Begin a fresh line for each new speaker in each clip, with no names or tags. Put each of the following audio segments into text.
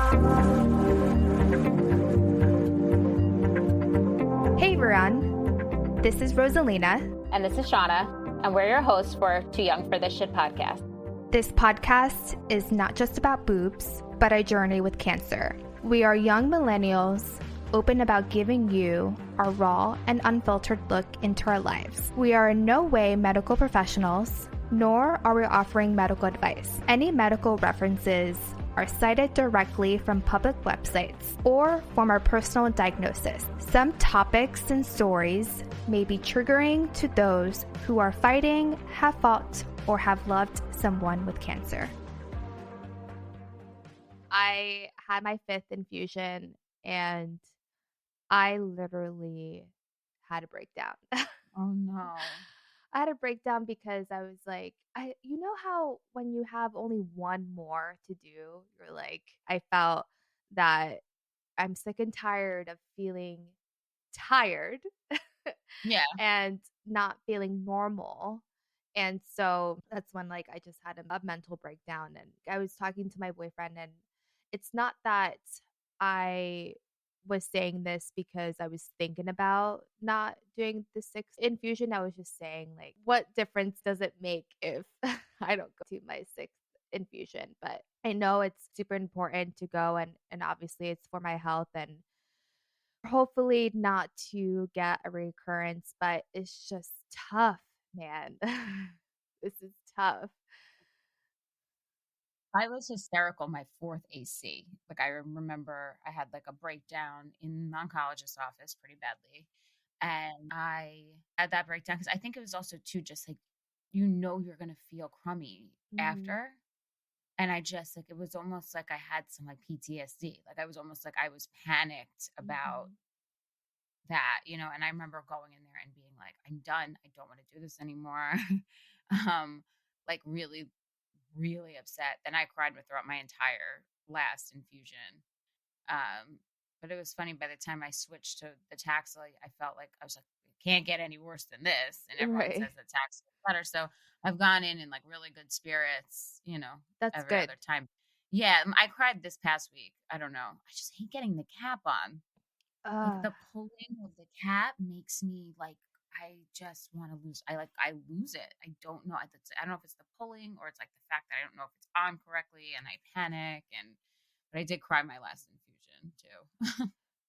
Hey everyone, this is Rosalina.
And this is Shauna, and we're your hosts for Too Young for This Shit podcast.
This podcast is not just about boobs, but a journey with cancer. We are young millennials, open about giving you our raw and unfiltered look into our lives. We are in no way medical professionals, nor are we offering medical advice. Any medical references are cited directly from public websites or from our personal diagnosis. Some topics and stories may be triggering to those who are fighting, have fought, or have loved someone with cancer. I had my 5th infusion and I literally had a breakdown.
Oh no.
I had a breakdown because I was like, you know how when you have only one more to do, you're like, I felt that I'm sick and tired of feeling tired
Yeah.
and not feeling normal. And so that's when like I just had a mental breakdown, and I was talking to my boyfriend, and it's not that I was saying this because I was thinking about not doing the 6th infusion. I was just saying, like, what difference does it make if I don't go to my 6th infusion? But I know it's super important to go, and obviously it's for my health and hopefully not to get a recurrence, but it's just tough, man. This is tough.
I was hysterical my 4th AC. Like, I remember I had like a breakdown in the oncologist's office pretty badly. And I had that breakdown because I think it was also too just like, you're going to feel crummy after. And I just like, it was almost like I had some like PTSD. Like, I was almost like I was panicked about that, and I remember going in there and being like, I'm done. I don't want to do this anymore. Like really, really upset. Then I cried throughout my entire last infusion. But it was funny, by the time I switched to the Taxol, I felt like I was like, it can't get any worse than this. And everyone says that Taxol is better. So I've gone in like really good spirits,
That's
every
good.
other time. Yeah, I cried this past week. I don't know. I just hate getting the cap on. Like the pulling of the cap makes me like, I just want to lose. I lose it. I don't know. I don't know if it's the pulling or it's like the fact that I don't know if it's on correctly and I panic. But I did cry my last infusion too.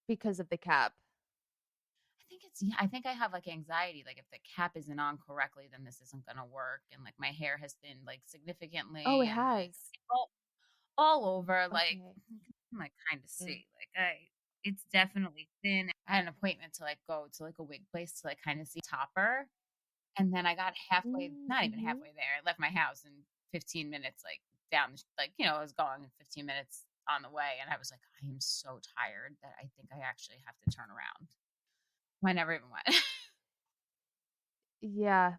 Because of the cap.
I think I have like anxiety. Like if the cap isn't on correctly, then this isn't going to work. And like my hair has thinned like significantly.
Oh, it
and
has.
like all over. Like,
Okay.
you can like kind of see it's definitely thin. I had an appointment to like go to like a wig place to like kind of see topper. And then I got halfway, not even halfway there. I left my house in 15 minutes, like down, like, I was going 15 minutes on the way. And I was like, I am so tired that I think I actually have to turn around. I never even went.
Yeah.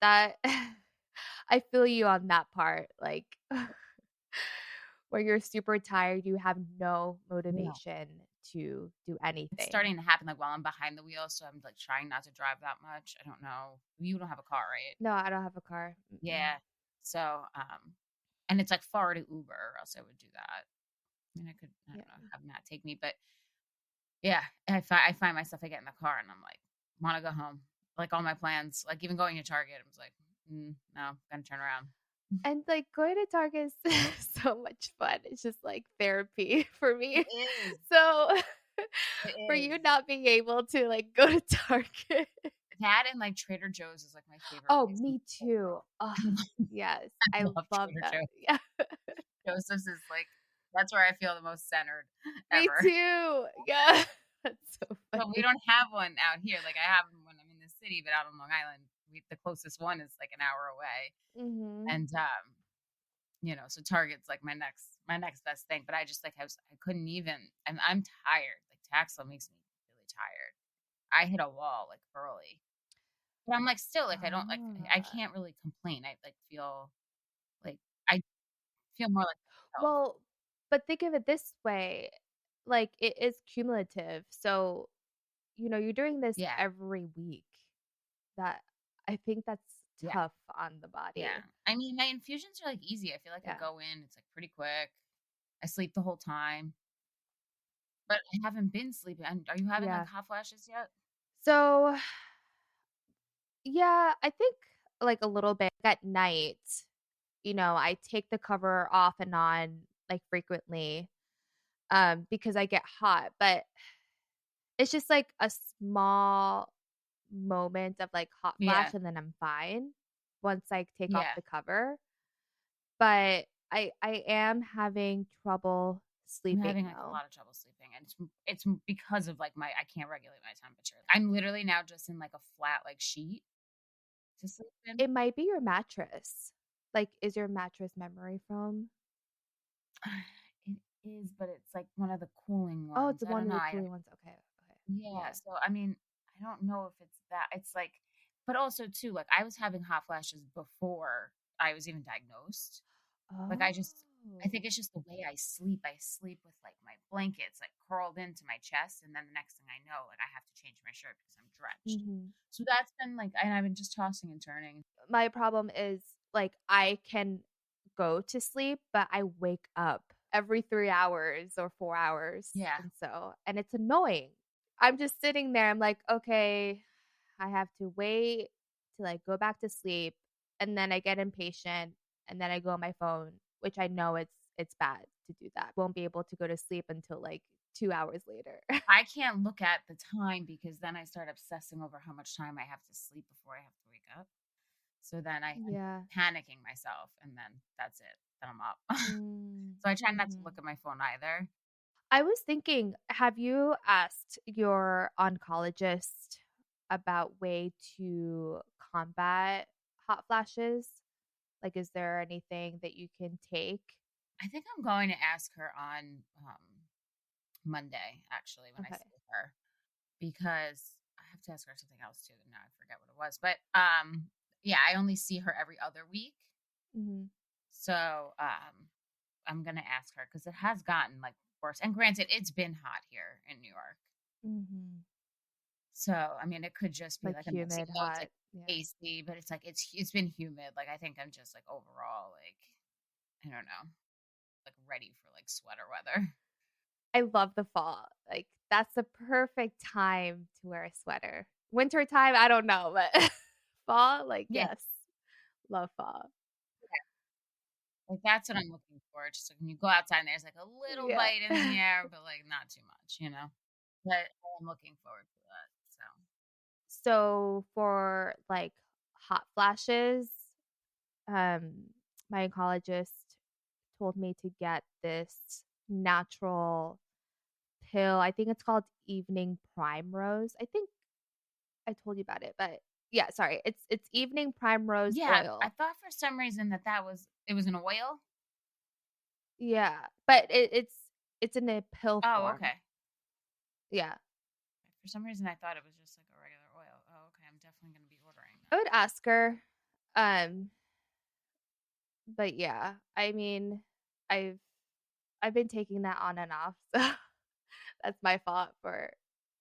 That I feel you on that part. Like where you're super tired, you have no motivation to do anything.
It's starting to happen like while I'm behind the wheel, so I'm like trying not to drive that much. I don't know. You don't have a car, right?
No, I don't have a car.
Yeah. So, and it's like far to Uber, or else I would do that. I mean, I don't know, have Matt take me, but yeah, I find myself, I get in the car and I'm like, want to go home. Like all my plans, like even going to Target, I was like, no, gonna turn around.
And like going to Target is so much fun. It's just like therapy for me.
It is.
So for you not being able to like go to Target.
That and like Trader Joe's is like my favorite.
Oh, me too. Oh, yes. I love
Trader
that.
Joe's.
Yeah.
Joseph's is like, that's where I feel the most centered
Me
ever.
too. Yeah. That's so funny.
But we don't have one out here. Like I have one when I'm in the city, but out on Long Island, the closest one is like an hour away. And so Target's like my next best thing. But I just like I couldn't even, and I'm tired. Like Taxol makes me really tired. I hit a wall like early. But I'm like still like I don't like I can't really complain. I like feel like I feel more like myself.
Well, but think of it this way, like it is cumulative. So, you're doing this every week. That I think that's tough on the body.
Yeah. I mean, my infusions are like easy. I feel like I go in, it's like pretty quick. I sleep the whole time, but I haven't been sleeping. And are you having like
Yeah.
hot flashes yet?
So, yeah, I think like a little bit at night, I take the cover off and on like frequently because I get hot, but it's just like a small moment of like hot
Yeah.
flash and then I'm fine once I take off
Yeah.
the cover. But I am having trouble
I'm
sleeping
having like a
though.
lot of trouble sleeping, and it's because of like I can't regulate my temperature. I'm literally now just in like a flat like sheet to sleep in.
It might be your mattress. Like, is your mattress memory foam?
It is, but it's like one of the cooling
Oh, it's
ones. I
one
don't
of
know.
the
I
cooling ones. Okay, okay.
Yeah,
Yeah.
so I mean, I don't know if it's that. It's like, but also too, like I was having hot flashes before I was even diagnosed. Like
Oh.
I think it's just the way I sleep. I sleep with like my blankets like curled into my chest, and then the next thing I know, like I have to change my shirt because I'm drenched.
Mhm.
So that's been like, and I've been just tossing and turning.
My problem is like I can go to sleep, but I wake up every 3 hours or 4 hours.
Yeah,
And it's annoying. I'm just sitting there. I'm like, okay, I have to wait to like go back to sleep. And then I get impatient and then I go on my phone, which I know it's bad to do that. Won't be able to go to sleep until like 2 hours later.
I can't look at the time because then I start obsessing over how much time I have to sleep before I have to wake up. So then I end up
Yeah.
panicking myself, and then that's it. Then I'm up.
Mm,
So I try not to look
mhm.
at my phone either.
I was thinking, have you asked your oncologist about way to combat hot flashes? Like, is there anything that you can take?
I think I'm going to ask her on Monday, actually, when I
Okay.
see her, because I have to ask her something else too. Now I forget what it was, but yeah, I only see her every other week,
Mhm.
so I'm gonna ask her because it has gotten like worse. And granted, it's been hot here in New York.
Mhm.
So, I mean, it could just be
Like
like a mix.
humid,
Even though it's like
hot. Yeah.
AC, but it's like it's been humid. Like I think I'm just like overall like I don't know, like ready for like sweater weather.
I love the fall. Like, that's the perfect time to wear a sweater. Winter time, I don't know, but fall, like,
Yeah,
yes, love fall.
like that's what I'm looking for. Just like when you go outside and there's like a little
Yeah.
bite in the air, but like not too much, you know. But I'm looking forward to that. So
So for like hot flashes, um, my oncologist told me to get this natural pill. I think it's called evening primrose. I think I told you about it, but yeah, sorry. It's evening primrose
yeah, I
oil.
thought for some reason that was it was an oil.
Yeah, but it's in a pill
Oh,
form.
okay.
Yeah.
For some reason, I thought it was just like a regular oil. Oh, okay. I'm definitely going to be ordering
I
that.
would ask her. Um, but yeah, I mean, I've I've been taking that on and off. So that's my fault for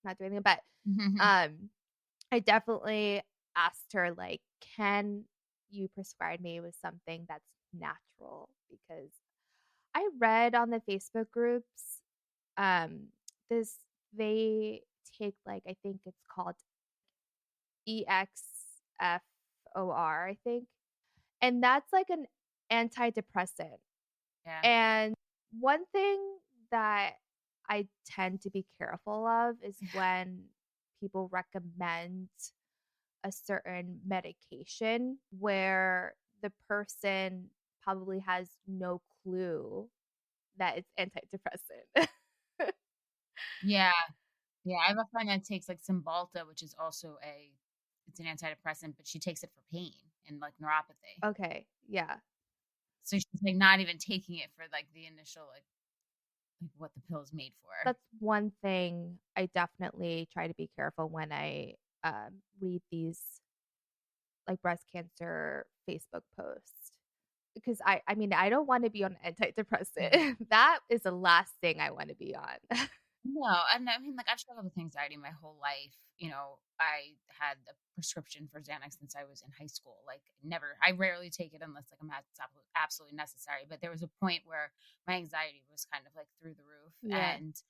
not doing it. But um I definitely asked her like, can you prescribe me with something that's natural? Because I read on the Facebook groups, um, this they take like I think it's called EXFOR, I think. And that's like an antidepressant.
Yeah.
And one thing that I tend to be careful of is when people recommend a certain medication where the person probably has no clue that it's antidepressant.
Yeah. Yeah. I have a friend that takes like Cymbalta, which is also it's an antidepressant, but she takes it for pain and like neuropathy.
Okay, yeah.
So she's like not even taking it for like the initial like what the pill is made for.
That's one thing I definitely try to be careful when I read these like breast cancer Facebook posts because I mean I don't want to be on
Yeah.
antidepressant. That is the last thing I want to be on.
No, and I mean, like, I've struggled with anxiety my whole life. You know, I had a prescription for Xanax since I was in high school. Like, never, I rarely take it unless like it's absolutely necessary. But there was a point where my anxiety was kind of like through the roof,
Yeah.
and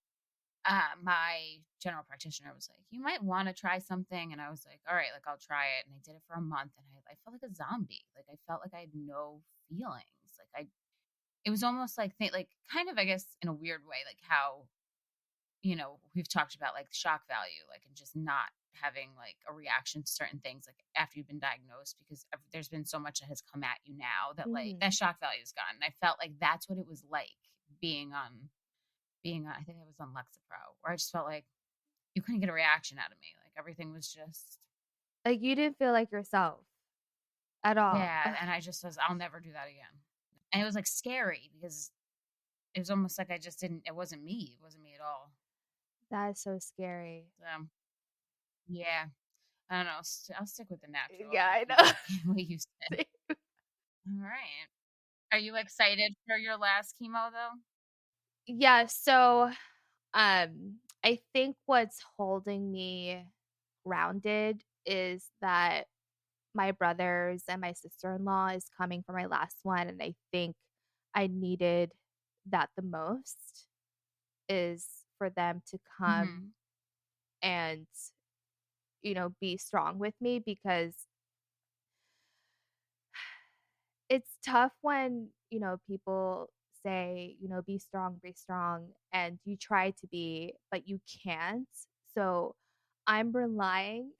my general practitioner was like, "You might want to try something," and I was like, "All right, like I'll try it." And I did it for a month, and I felt like a zombie. Like I felt like I had no feelings. It was almost like like kind of, I guess, in a weird way, like how we've talked about like shock value, like, and just not having like a reaction to certain things like after you've been diagnosed because there's been so much that has come at you now that like that
Mhm.
shock value is gone. And I felt like that's what it was like being on I think I was on Lexapro, where I just felt like you couldn't get a reaction out of me. Like everything was just
Like, you didn't feel like yourself at all.
yeah,
Ugh,
and I just was I'll never do that again. And it was like scary because it was almost like I just didn't it wasn't me. It wasn't me at all.
that is so scary.
So yeah. I don't know. I'll stick with the natural
Yeah,
and
I
keep
know.
taking what you said. All right. Are you excited for your last chemo though?
Yeah, so, I think what's holding me grounded is that my brothers and my sister-in-law is coming for my last one, and I think I needed that the most is for them to
Hmm.
come and, be strong with me because it's tough when, people say, be strong, and you try to be, but you can't. So I'm relying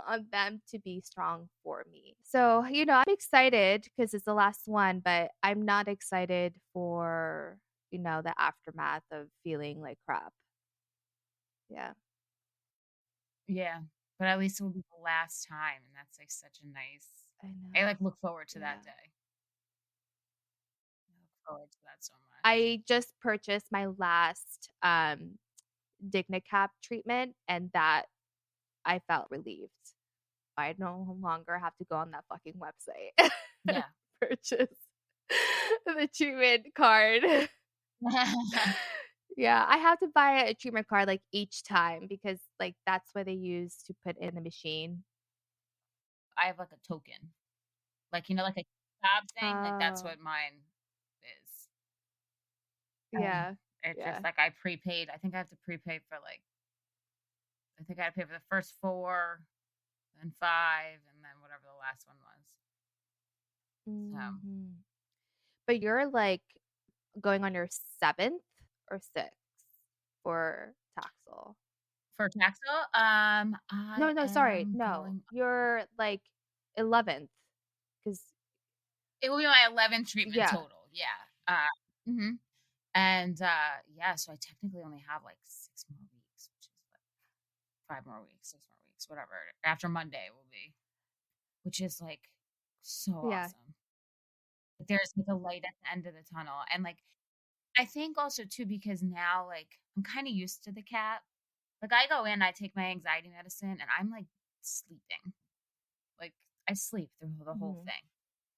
on them to be strong for me. So, I'm excited because it's the last one, but I'm not excited for, the aftermath of feeling like crap. Yeah,
Yeah. But at least it will be the last time. And that's like such a nice,
I
I
know.
like look forward to
Yeah.
that day. I look forward to that so much.
I just purchased my last DigniCap treatment, and that I felt relieved. I no longer have to go on that fucking website and
Yeah.
purchase the treatment card. Yeah, I have to buy a treatment card like each time because like that's what they use to put in the machine.
I have like a token, like, like a job thing. Like that's
Oh,
what mine is. Um,
yeah.
it's
Yeah.
just like I prepaid. I think I have to prepay for like, I think I had to pay for the first four, then five, and then whatever the last one was. So
Mhm. But you're like going on your 7th or 6th for Taxel.
for Taxel, I
No, no, sorry.
am
No.
going.
You're like 11th cuz
It will be my 11th treatment
yeah.
total. Yeah. Mhm. And yeah, so I technically only have like 6 more weeks, which is like 5 more weeks, 6 more weeks, whatever. After Monday will be, which is like so
Yeah.
awesome. There's like a light at the end of the tunnel, and like I think also too because now like I'm kind of used to the cap. Like I go in, I take my anxiety medicine, and I'm like sleeping. Like I sleep through the whole
Mhm.
thing.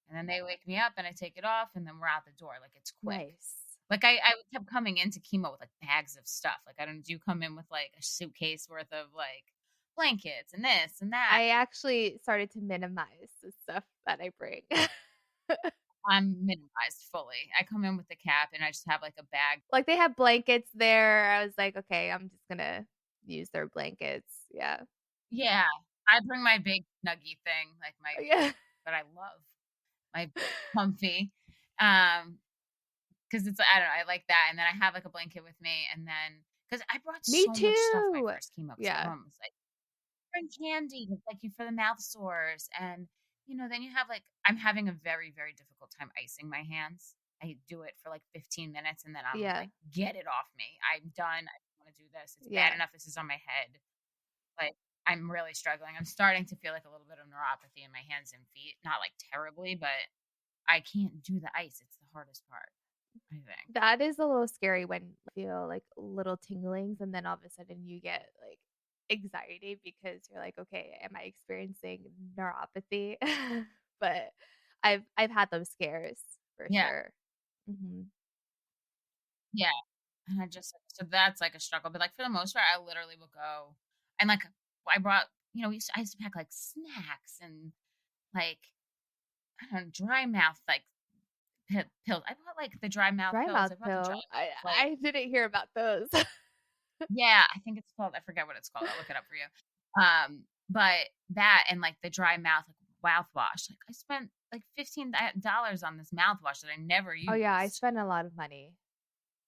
And then they wake me up and I take it off and then we're out the door. Like it's quick.
Nice.
Like I kept coming into chemo with like bags of stuff. Like I don't do you come in with like a suitcase worth of like blankets and this and that.
I actually started to minimize the stuff that I bring.
I'm minimized fully. I come in with the cap and I just have like a bag.
Like they have blankets there. I was like, okay, I'm just gonna use their blankets. Yeah.
Yeah. I bring my big snuggy thing, like my
Yeah.
that I love. My comfy. Um because it's I don't know, I like that. And then I have like a blanket with me and then because I brought
Me
so much stuff my
too.
first chemo because
Yeah.
everyone was like bring candy, like you for the mouth sores. And, then you have like, I'm having a very, very difficult time icing my hands. I do it for like 15 minutes and then I'm
Yeah.
like, get it off me. I'm done. I don't want to do this. It's bad
Yeah.
enough. This is on my head. Like, I'm really struggling. I'm starting to feel like a little bit of neuropathy in my hands and feet. Not like terribly, but I can't do the ice. It's the hardest part, I think.
That is a little scary when you feel like little tinglings and then all of a sudden you get like anxiety because you're like, okay, am I experiencing neuropathy? But I've had those scares for
Yeah.
sure. Hmm.
Yeah. And I just so that's, like, a struggle, but, like, for the most part, I literally will go and, like, I brought I used to pack, like, snacks and, like, I don't know, dry mouth, like, pills. I bought, like, the dry mouth
Dry
pills.
mouth
I bought the dry
pill.
mouth, like
I didn't hear about those.
yeah, I think it's called I forget what it's called, I'll look it up for you. But that and, like, the dry mouth, like, mouthwash, like, I spent, like, $15 on this mouthwash that I never
Oh, yeah, I
used.
spend a lot of money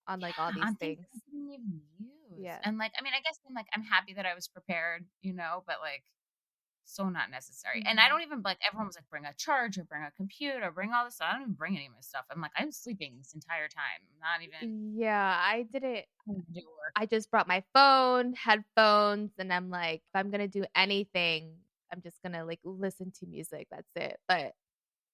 on, like, all
Yeah,
these
on things
things.
that I didn't even use,
Yeah.
and, like, I mean, I guess I'm, like, I'm happy that I was prepared, but, like, so not necessary, and I
Mhm.
don't even like, everyone was like, "Bring a charger, bring a computer, bring all this stuff." I don't even bring any of my stuff. I'm like, "I'm sleeping this entire time. I'm not even
Yeah, I didn't
gonna do work."
I just brought my phone, headphones, and I'm like, if I'm gonna do anything, I'm just gonna, like, listen to music, that's it. But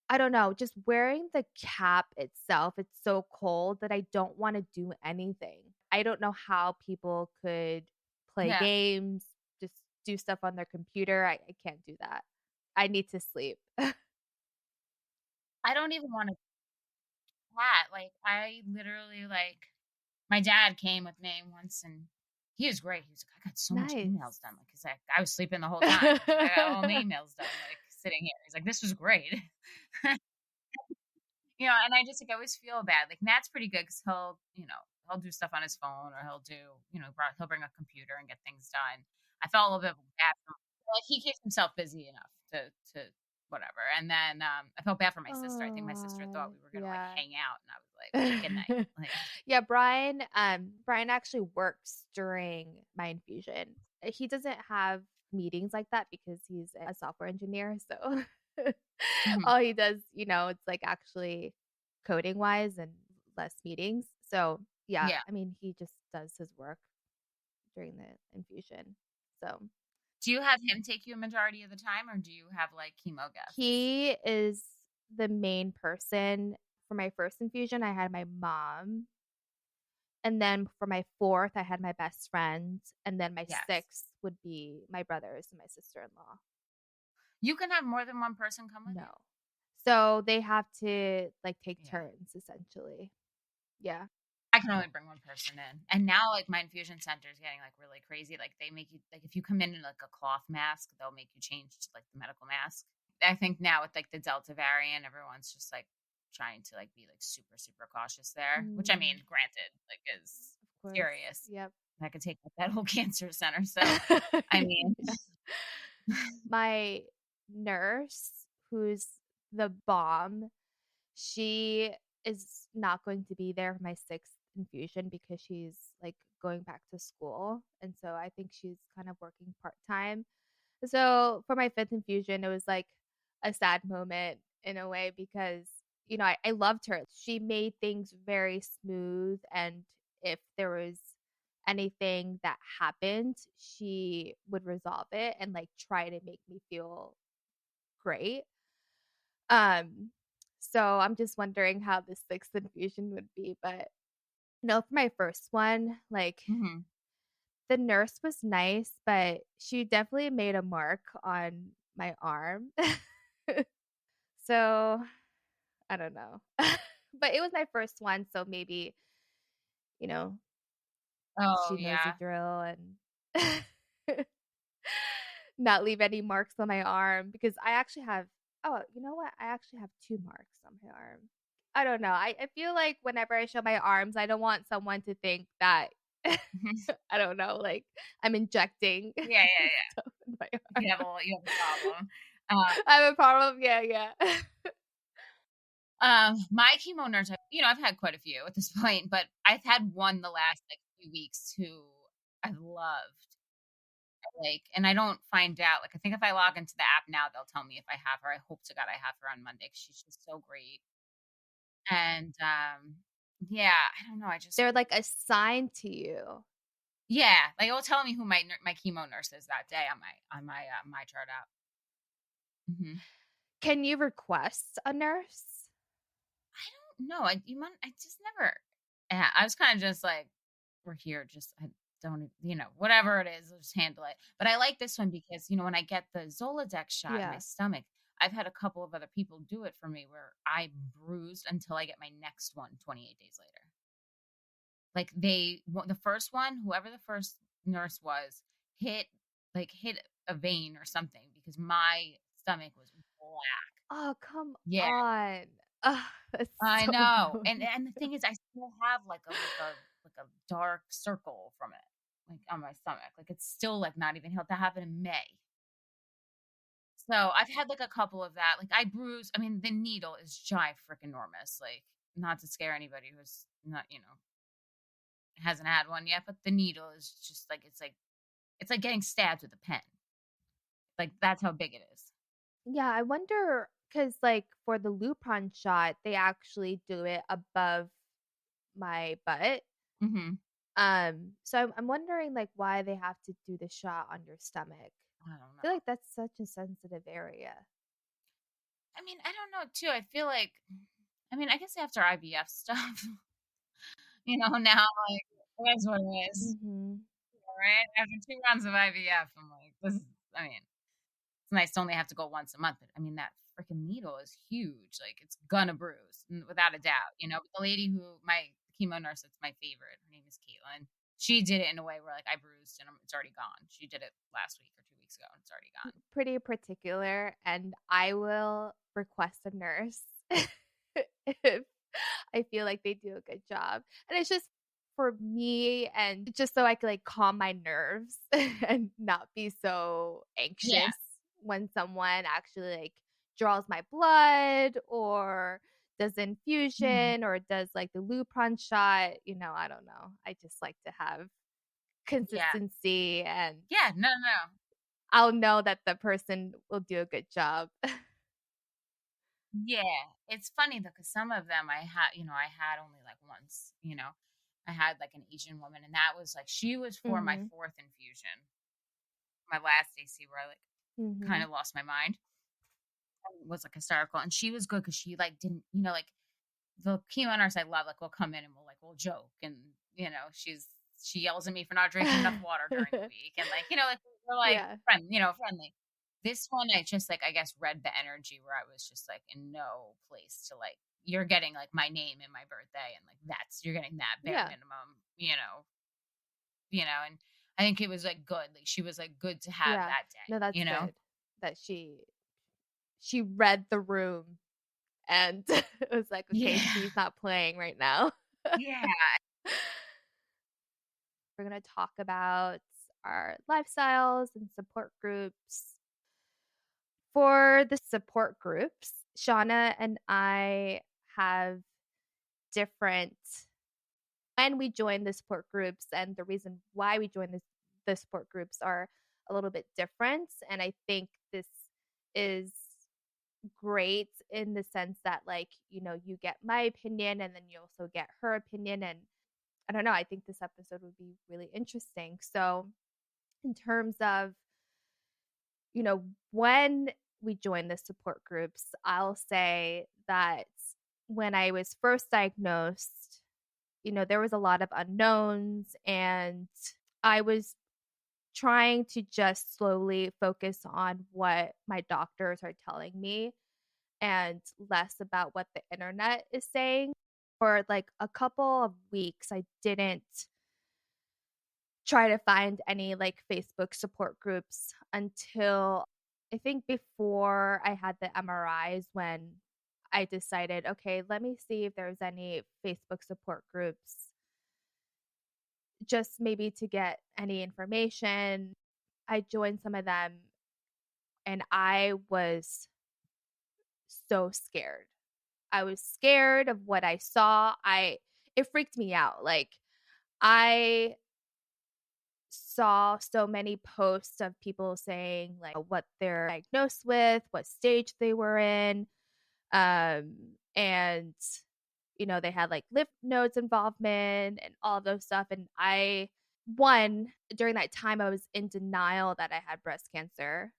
I don't know, just wearing the cap itself, it's so cold that I don't wanna do anything. I don't know how people could play
Yeah.
games, just do stuff on their computer. I can't do that. I need to sleep.
I don't even wanna chat, like, I literally, like my dad came with me once, and he was great. He was like, "I got so much
Nice.
emails done," like, 'cause I was sleeping the whole time. He's like, "I got all my emails done, like, sitting here." He's like, "This was great." And I just, like, I always feel bad. Like, Matt's pretty good because he'll do stuff on his phone or he'll bring a computer and get things done. I felt a little bit bad for him. Like, he keeps himself busy enough to whatever. And then, I felt bad for my sister. I think my sister thought
Oh,
we were gonna, like,
yeah.
hang out, and I was like, "Okay, good night." Like
Yeah, Brian actually works during my infusion. He doesn't have meetings like that because he's a software engineer, so
mhm.
all he does, it's like actually coding wise and less meetings. So, yeah,
Yeah.
I mean, he just does his work during the infusion. So,
Do you have him take you a majority of the time, or do you have, like, chemo guests?
he is the main person. For my first infusion, I had my mom. And then for my 4th, I had my best friend, and then my
Yes.
6th would be my brothers and my sister-in-law.
You can have more than one person come with
No.
you?
So they have to, like, take
Yeah.
turns essentially. Yeah.
I can only bring one person in. And now, like, my infusion center is getting, like, really crazy. Like, they make you like, if you come in like, a cloth mask, they'll make you change to, like, the medical mask. I think now with, like, the Delta variant, everyone's just, like, trying to, like, be, like, super, super cautious there, which, I
Mm,
mean, granted, like, is
of course.
serious.
Yep.
That could take up that whole cancer center. So, I mean
Yeah. My nurse, who's the bomb, she is not going to be there for my 6th infusion because she's, like, going back to school, and so I think she's kind of working part-time. So, for my 5th infusion, it was, like, a sad moment in a way because, I loved her. She made things very smooth, and if there was anything that happened, she would resolve it and, like, try to make me feel great. Um, so I'm just wondering how the 6th infusion would be, but, for my first one, like,
mhm.
the nurse was nice, but she definitely made a mark on my arm. So, I don't know. But it was my first one, so maybe, you know,
Oh,
she knows the
yeah.
drill and not leave any marks on my arm because I actually have you know what? I actually have 2 marks on my arm. I don't know. I feel like whenever I show my arms, I don't want someone to think that I don't know, like, I'm injecting
Yeah, yeah, yeah.
stuff in my arm.
You have a problem. Um
I have a problem. Yeah, yeah.
My chemo nurse, I've had quite a few at this point, but I've had one the last like few weeks who I loved. Like, and I don't find out. Like, I think if I log into the app now, they'll tell me if I have her. I hope to God I have her on Monday because she's just so great. And yeah, I don't know. I just
They're, like, assigned to you.
yeah, like it'll tell me who my chemo nurse is that day on my chart app. Hmm.
Can you request a nurse?
I don't know. I just never. Yeah, I was kind of just like, we're here. Just I don't, whatever it is, I'll just handle it. But I like this one because when I get the Zoladex shot in my
Yeah.
stomach, I've had a couple of other people do it for me where I bruised until I get my next one 28 days later. Like the first one, whoever the first nurse was, hit hit a vein or something because my stomach was black.
Oh, come
Yeah,
on. Ugh, that's
I
so
know.
annoying.
And the thing is, I still have like a dark circle from it, like on my stomach. Like it's still like not even healed. That happened in May. So I've had like a couple of that. Like I bruise. I mean, the needle is giant freaking enormous. Like not to scare anybody who's not, hasn't had one yet, but the needle is just like it's like getting stabbed with a pen. Like that's how big it is.
Yeah, I wonder because, like, for the Lupron shot, they actually do it above my butt.
Mhm.
So I'm wondering, like, why they have to do the shot on your stomach.
I don't
I feel
know.
like that's such a sensitive area.
I mean, I don't know too. I feel like I mean, I guess after IVF stuff, now like it is what it is.
Mhm.
Right? After 2 rounds of IVF, I'm like, this is I mean, it's nice to only have to go once a month, but I mean that freaking needle is huge. Like it's gonna bruise, without a doubt. But the lady my chemo nurse, that's my favorite. Her name is Caitlin. She did it in a way where like I bruised and it's already gone. She did it last week or 2 weeks ago, and it's already gone.
Pretty particular, and I will request a nurse if I feel like they do a good job. And it's just for me and just so I can like calm my nerves and not be so
Yeah.
anxious when someone actually like draws my blood or does
Mhm.
infusion or does like the Lupron shot. I don't know. I just like to have
Yeah.
consistency and
Yeah. No, no.
I'll know that the person will do a good job.
Yeah. It's funny though, because some of them I had only like once. I had like an Asian woman, and that was like she was for my
Mhm.
fourth infusion, my last AC, where I like kind
Mhm.
of lost my mind and was like hysterical. And she was good because she like didn't, like the chemo nurse I love, like, will come in and we'll joke, and she yells at me for not drinking enough water during the week, and like we're like
Yeah.
friendly. This one, I just like I guess read the energy where I was just like in no place to like you're getting like my name and my birthday, and like that's you're getting that bare
Yeah.
minimum, and I think it was like good. Like she was like good to have
Yeah.
that
No,
day,
that's
you know?
good that she read the room and it was like, okay,
Yeah.
she's not playing right now.
Yeah.
We're going to talk about our lifestyles and support groups. For the support groups, Shauna and I have different when we join the support groups and the reason why we join the support groups are a little bit different. And I think this is great in the sense that you get my opinion and then you also get her opinion. And I don't know, I think this episode would be really interesting. So in terms of you know when we join the support groups, I'll say that when I was first diagnosed, there was a lot of unknowns, and I was trying to just slowly focus on what my doctors are telling me and less about what the internet is saying. For like a couple of weeks, I didn't try to find any like Facebook support groups until I think before I had the MRIs when I decided, okay, let me see if there's any Facebook support groups just maybe to get any information. I joined some of them and I was so scared. I was scared of what I saw. It freaked me out. Like I saw so many posts of people saying like what they're diagnosed with, what stage they were in, and they had like lymph nodes involvement and all those stuff. And one, during that time, I was in denial that I had breast cancer.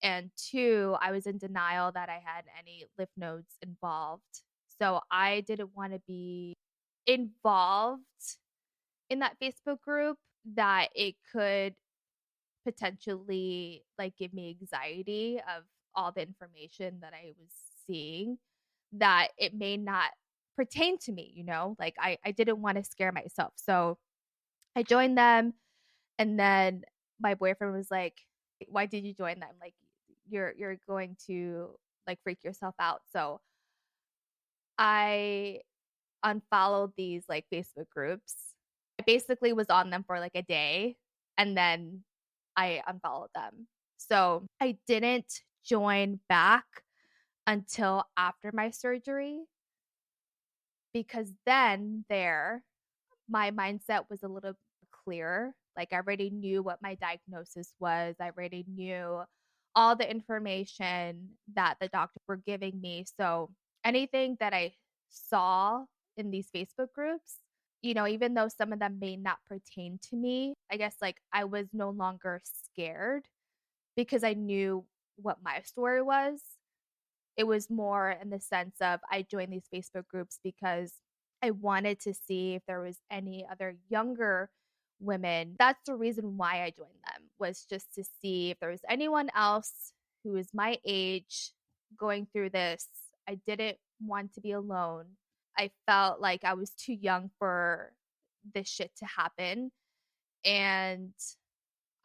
And two, I was in denial that I had any lymph nodes involved. So I didn't want to be involved in that Facebook group that it could potentially like give me anxiety of all the information that I was seeing that it may not pertain to me, you know? Like I didn't want to scare myself. So I joined them, and then my boyfriend was like, "Why did you join them? Like you're going to like freak yourself out." So I unfollowed these like Facebook groups. I basically was on them for like a day, and then I unfollowed them. So I didn't join back until after my surgery, because then there my mindset was a little clearer. Like I already knew what my diagnosis was. I already knew all the information that the doctor were giving me. So anything that I saw in these Facebook groups, you know, even though some of them may not pertain to me, I guess like I was no longer scared because I knew what my story was. It was more in the sense of I joined these Facebook groups because I wanted to see if there was any other younger women. That's the reason why I joined them, was just to see if there was anyone else who is my age going through this. I didn't want to be alone. I felt like I was too young for this shit to happen. And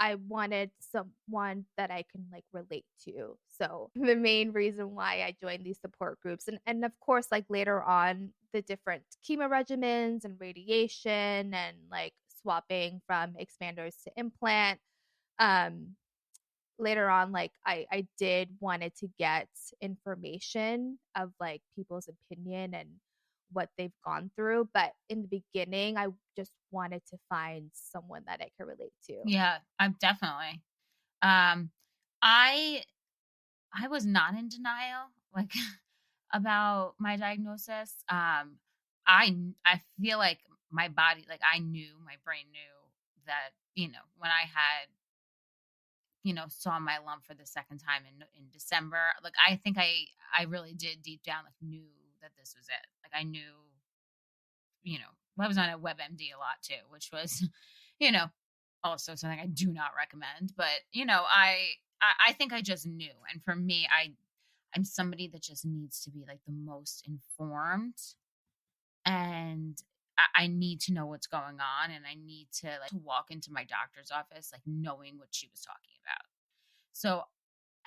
I wanted someone that I can like relate to. So the main reason why I joined these support groups, and of course like later on the different chemo regimens and radiation and like swapping from expanders to implant. Um Later on like I did wanted to get information of like people's opinion and what they've gone through, but in the beginning I just wanted to find someone that I could relate to.
Yeah, I'm definitely. Um, I I was not in denial, like, about my diagnosis. I feel like my body, like, my brain knew that, when I had, saw my lump for the second time in December, like, I think I really did deep down, like, knew that this was it. Like, I knew, you know, I was on a WebMD a lot too, which was, you know, also something I do not recommend. But I think I just knew, and for me, I'm somebody that just needs to be like the most informed, and I need to know what's going on, and I need to like to walk into my doctor's office like knowing what she was talking about. So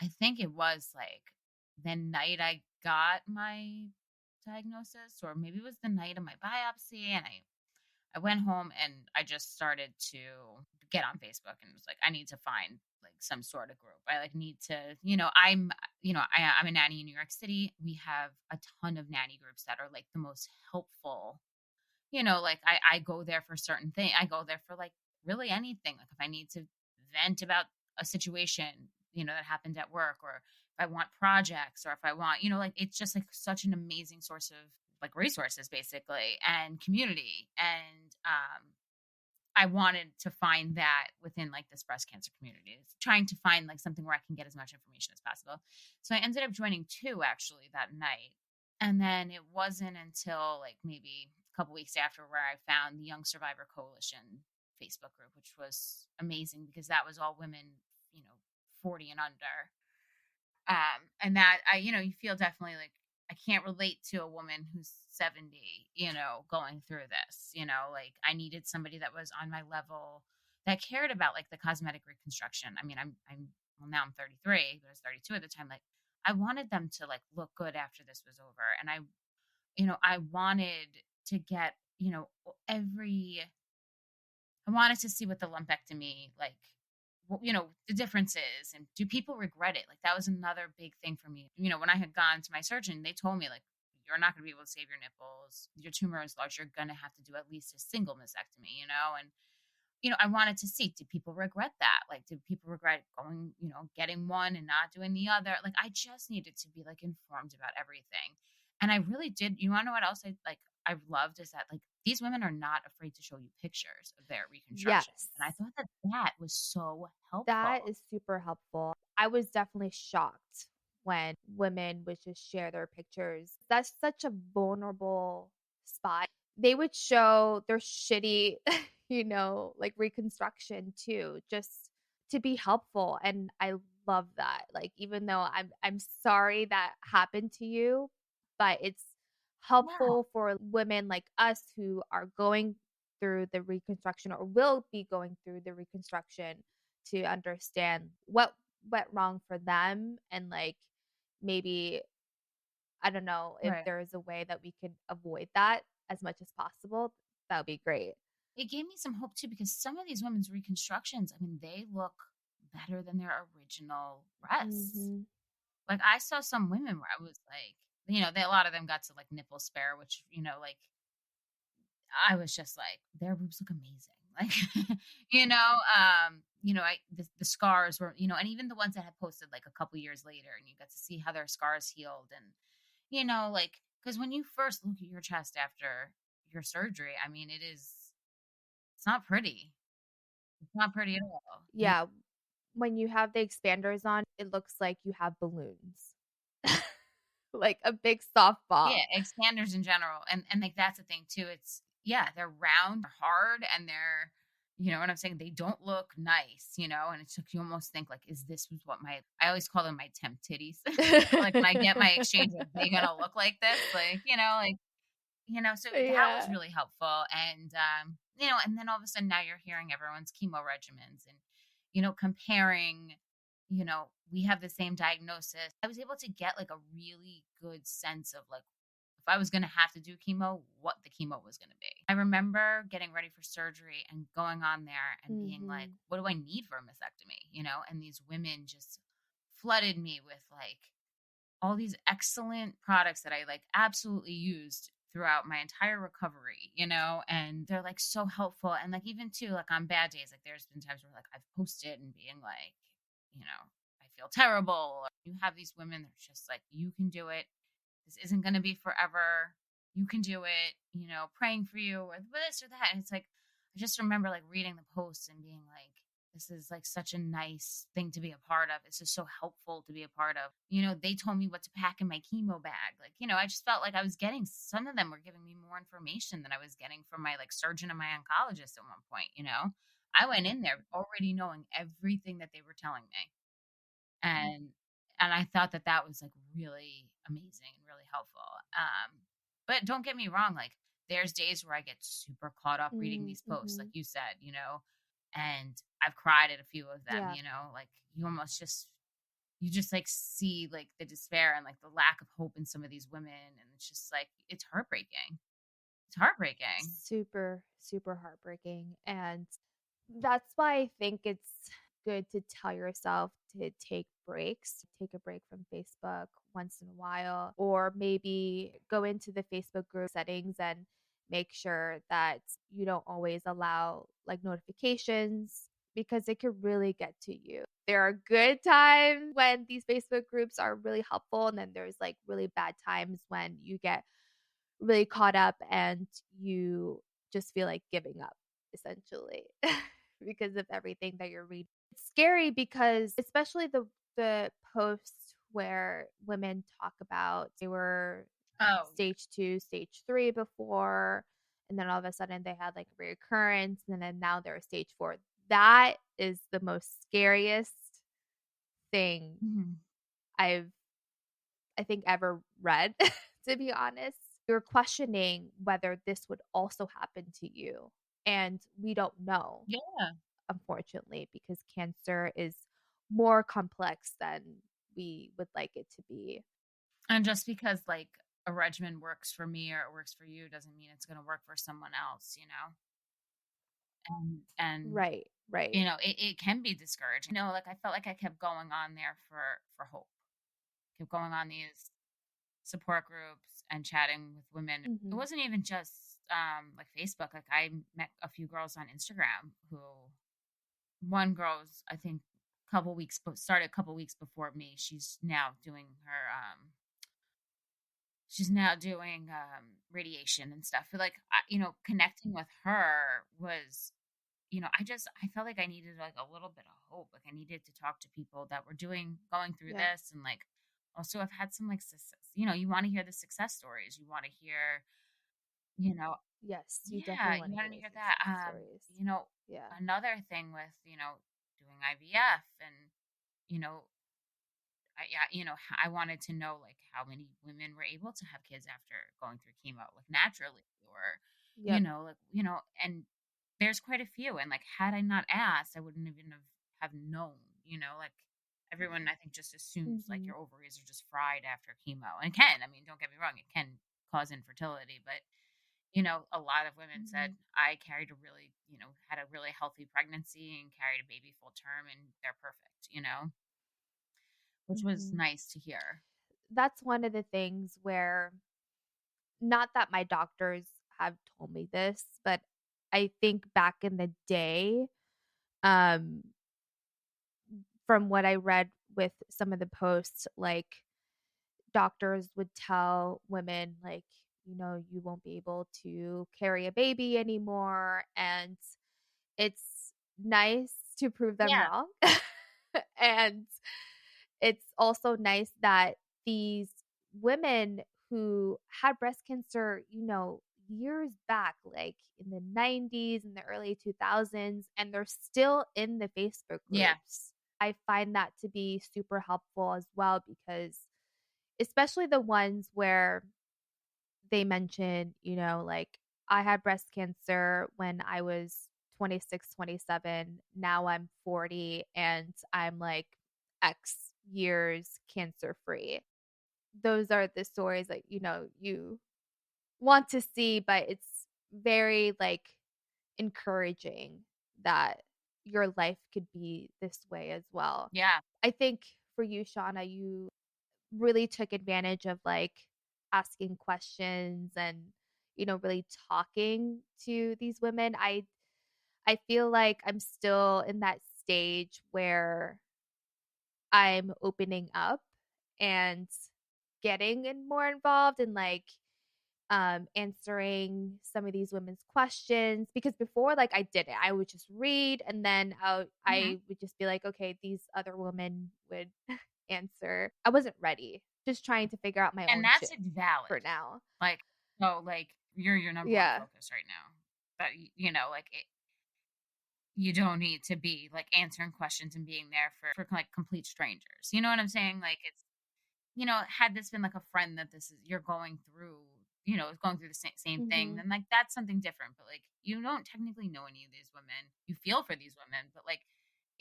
I think it was like the night I got my diagnosis, or maybe it was the night of my biopsy, and I went home and I just started to get on Facebook and was like, I need to find like some sort of group. I like need to, I'm a nanny in New York City. We have a ton of nanny groups that are like the most helpful. Like I go there for certain things. I go there for like really anything. Like if I need to vent about a situation, that happened at work, or if I want projects, or if I want, like it's just like such an amazing source of like resources basically, and community. And I wanted to find that within like this breast cancer community. It's trying to find like something where I can get as much information as possible. So I ended up joining two actually that night. And then it wasn't until like maybe a couple weeks after where I found the Young Survivor Coalition Facebook group, which was amazing because that was all women, 40 and under. And that you feel definitely like I can't relate to a woman who's 70, going through this, like I needed somebody that was on my level, that cared about like the cosmetic reconstruction. I mean, well, now I'm 33, but I was 32 at the time. Like I wanted them to like look good after this was over. And I wanted to get, every I wanted to see what the lumpectomy, like, the differences, and do people regret it? Like, that was another big thing for me. When I had gone to my surgeon, they told me, like, you're not going to be able to save your nipples. Your tumor is large. You're going to have to do at least a single mastectomy, and I wanted to see, did people regret that? Like, did people regret going, getting one and not doing the other? Like, I just needed to be like informed about everything. And I really did. You want to know what else I've loved is that like these women are not afraid to show you pictures of their reconstruction.
Yes.
And I thought that that was so
That
helpful.
is super helpful. I was definitely shocked when women would just share their pictures. That's such a vulnerable spot. They would show their shitty, like reconstruction too, just to be helpful. And I love that. Like even though I'm sorry that happened to you, but it's
Yeah.
helpful for women like us who are going through the reconstruction or will be going through the reconstruction to understand what went wrong for them and like maybe I don't know if
Right.
there is a way that we could avoid that as much as possible. That would be great.
It gave me some hope too because some of these women's reconstructions, I mean, they look better than their original breasts.
Mhm.
Like I saw some women where I was like, a lot of them got to like nipple spare, which, like I was just like, their boobs look amazing. Like, the scars were, and even the ones that had posted like a couple years later and you got to see how their scars healed. And, like, because when you first look at your chest after your surgery, I mean, it's not pretty. It's not pretty at all.
Yeah, when you have the expanders on, it looks like you have balloons. Like a big
Yeah,
softball.
expanders in general, and, like, that's the thing too, it's yeah, they're round, hard, and they're you know what I'm saying? They don't look nice, and it's like you almost think, like, "Is this was what my" I always call them my temp titties. Like, when I get my exchange, are they gonna look like this? Like, so that was
Yeah.
really helpful, and, and then all of a sudden now you're hearing everyone's chemo regimens and, comparing, we have the same diagnosis. I was able to get, like, a really good sense of, like, if I was gonna have to do chemo, what the chemo was gonna be. I remember getting ready for surgery and going on there and being like,
Mhm.
"What do I need for a mastectomy?" And these women just flooded me with, like, all these excellent products that I like absolutely used throughout my entire recovery, and they're like so helpful. And like even too, like on bad days, like there's been times where like I've posted and being like, I feel terrible. Or you have these women that are just like, you can do it. This isn't going to be forever. You can do it, praying for you or this or that. And it's like, I just remember like reading the posts and being like, this is like such a nice thing to be a part of. It's just so helpful to be a part of. They told me what to pack in my chemo bag. Like, I just felt like I was getting, some of them were giving me more information than I was getting from my like surgeon and my oncologist at one point. I went in there already knowing everything that they were telling me. And I thought that that was like really amazing and really helpful. But don't get me wrong, like there's days where I get super caught up reading these posts, like
Mhm.
you said, and I've cried at a few of them,
Yeah.
like you almost just like see like the despair and like the lack of hope in some of these women. And it's just like, it's heartbreaking. It's heartbreaking.
Super, super heartbreaking. And that's why I think it's good to tell yourself to take breaks, take a break from Facebook once in a while, or maybe go into the Facebook group settings and make sure that you don't always allow like notifications because it could really get to you. There are good times when these Facebook groups are really helpful, and then there's like really bad times when you get really caught up and you just feel like giving up essentially because of everything that you're reading. It's scary because especially the posts where women talk about they were
Oh, yeah.
stage 2, stage 3 before and then all of a sudden they had like a recurrence and then now they're stage 4. That is the most scariest thing
Mhm.
I've I think ever read, to be honest. You're questioning whether this would also happen to you. And we don't know,
Yeah.
unfortunately, because cancer is more complex than we would like it to be.
And just because like a regimen works for me or it works for you doesn't mean it's going to work for someone else. And
Right, right.
it can be discouraging. Like I felt like I kept going on there for hope. Kept going on these support groups and chatting with women. It
Mhm.
wasn't even just like Facebook. Like I met a few girls on Instagram who one girl's I think started a couple weeks before me. She's now doing radiation and stuff. But like connecting with her was I felt like I needed like a little bit of hope. Like I needed to talk to people that were going through
Yeah.
this and like also I've had some like success. You want to hear the success stories. You want to hear, you know,
Yes, you definitely
yeah, you
want to
want
hear
to
the
hear that.
success stories. Yeah.
Another thing with, doing IVF and, you know, I wanted to know like how many women were able to have kids after going through chemo, like naturally, or
Yep.
and there's quite a few. And like, had I not asked, I wouldn't even have known. Like everyone, I think, just assumes like
Mhm.
your ovaries are just fried after chemo, and it can. I mean, don't get me wrong, it can cause infertility, but a lot of women said,
Mhm.
I carried had a really healthy pregnancy and carried a baby full term and they're perfect, which was
Mhm.
nice to hear.
That's one of the things where, not that my doctors have told me this, but I think back in the day, um, from what I read with some of the posts, like doctors would tell women, like, you won't be able to carry a baby anymore. And it's nice to prove them
Yeah.
wrong. And it's also nice that these women who had breast cancer, years back, like in the 90s and the early 2000s, and they're still in the Facebook
Yeah.
groups. I find that to be super helpful as well, because especially the ones where they mention, like, I had breast cancer when I was 26, 27. Now I'm 40 and I'm like X years cancer free. Those are the stories that, you want to see, but it's very like encouraging that your life could be this way as well.
Yeah.
I think for you, Shauna, you really took advantage of like asking questions and, really talking to these women. I feel like I'm still in that stage where I'm opening up and getting more involved and like answering some of these women's questions, because before, like, I didn't. I would just read, and then
Hmm.
I would just be like, okay, these other women would answer. I wasn't ready. Just trying to figure out my
And
own
that's
shit
valid.
for now.
Like, so, like, you're your number one
Yeah.
focus right now. But, you don't need to be like answering questions and being there for like complete strangers. You know what I'm saying? Like, had this been like a friend that you're going through, is going through the same thing,
Mhm.
then like that's something different. But like, you don't technically know any of these women. You feel for these women, but like,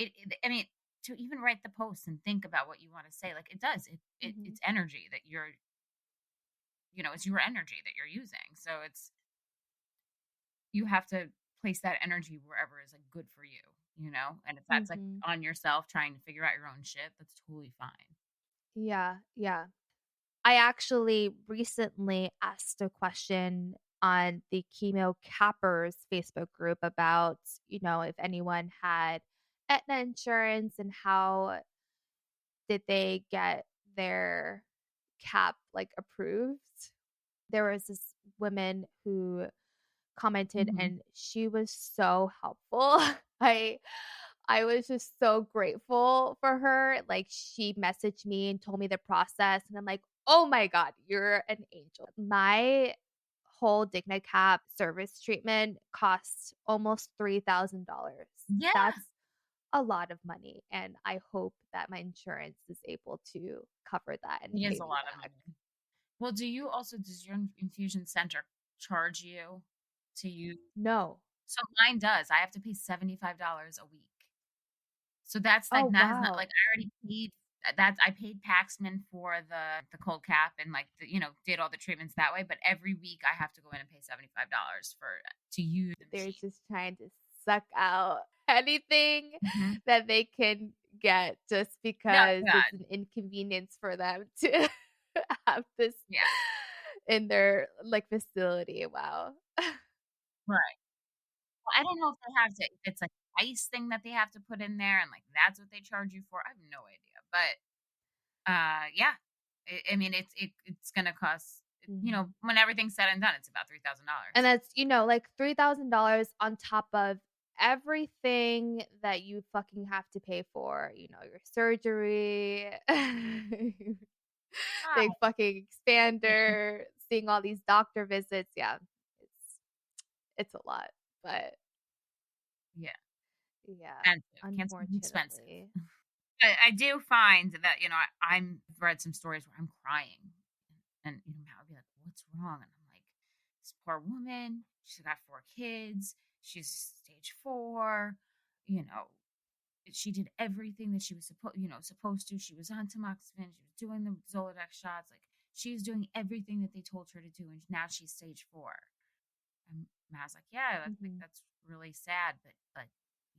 I mean, to even write the post and think about what you want to say, like it does,
Mhm.
it's energy that it's your energy that you're using. So you have to place that energy wherever is like good for you. And if that's like
Mhm.
on yourself trying to figure out your own shit, that's totally fine.
Yeah, yeah. I actually recently asked a question on the Chemo Cappers Facebook group about, if anyone had Aetna insurance and how did they get their cap like approved. There was this woman who commented
Hmm.
and she was so helpful. I I was just so grateful for her. Like, she messaged me and told me the process, and I'm like, "Oh my god, you're an angel." My whole DignaCap service treatment cost almost $3,000.
Yeah,
That's a lot of money, and I hope that my insurance is able to cover that and
it is
pay
a
me
lot of
back.
money. Well, does your infusion center charge you to use?
No.
So mine does. I have to pay $75 a week. So that's
Oh,
like that is not like
wow.
I already paid that I paid Paxman for the cold cap and like did all the treatments that way, but every week I have to go in and pay $75 for to use the
They're
machine.
just trying to suck out anything
Mhm.
that they can get just
No,
because it's
God.
an inconvenience for them to have this
Yeah.
in their like facility. Wow.
Right. Well, I don't know if they have to if it's like ice thing that they have to put in there and like that's what they charge you for. I have no idea. But yeah. I mean it's gonna cost
Mhm.
when everything's said and done, it's about
And
$3,000.
that's, like $3,000 on top of everything that you fucking have to pay for, your surgery, big
Right.
fucking expander, seeing all these doctor visits. Yeah, it's it's a lot, but
Yeah.
yeah,
Expensive. Cancer is expensive.
unfortunately.
I do find that, I'm read some stories where I'm crying and, Matt would be like, "What's wrong?" And I'm like, "This poor woman, she's got 4 kids, she's stage 4, you know, she did everything that she was supposed to. She was on tamoxifen, she was doing the Zolodex shots, like she's doing everything that they told her to do, and now she's stage 4." And Matt's like, "Yeah,
Mhm.
that's really sad, but like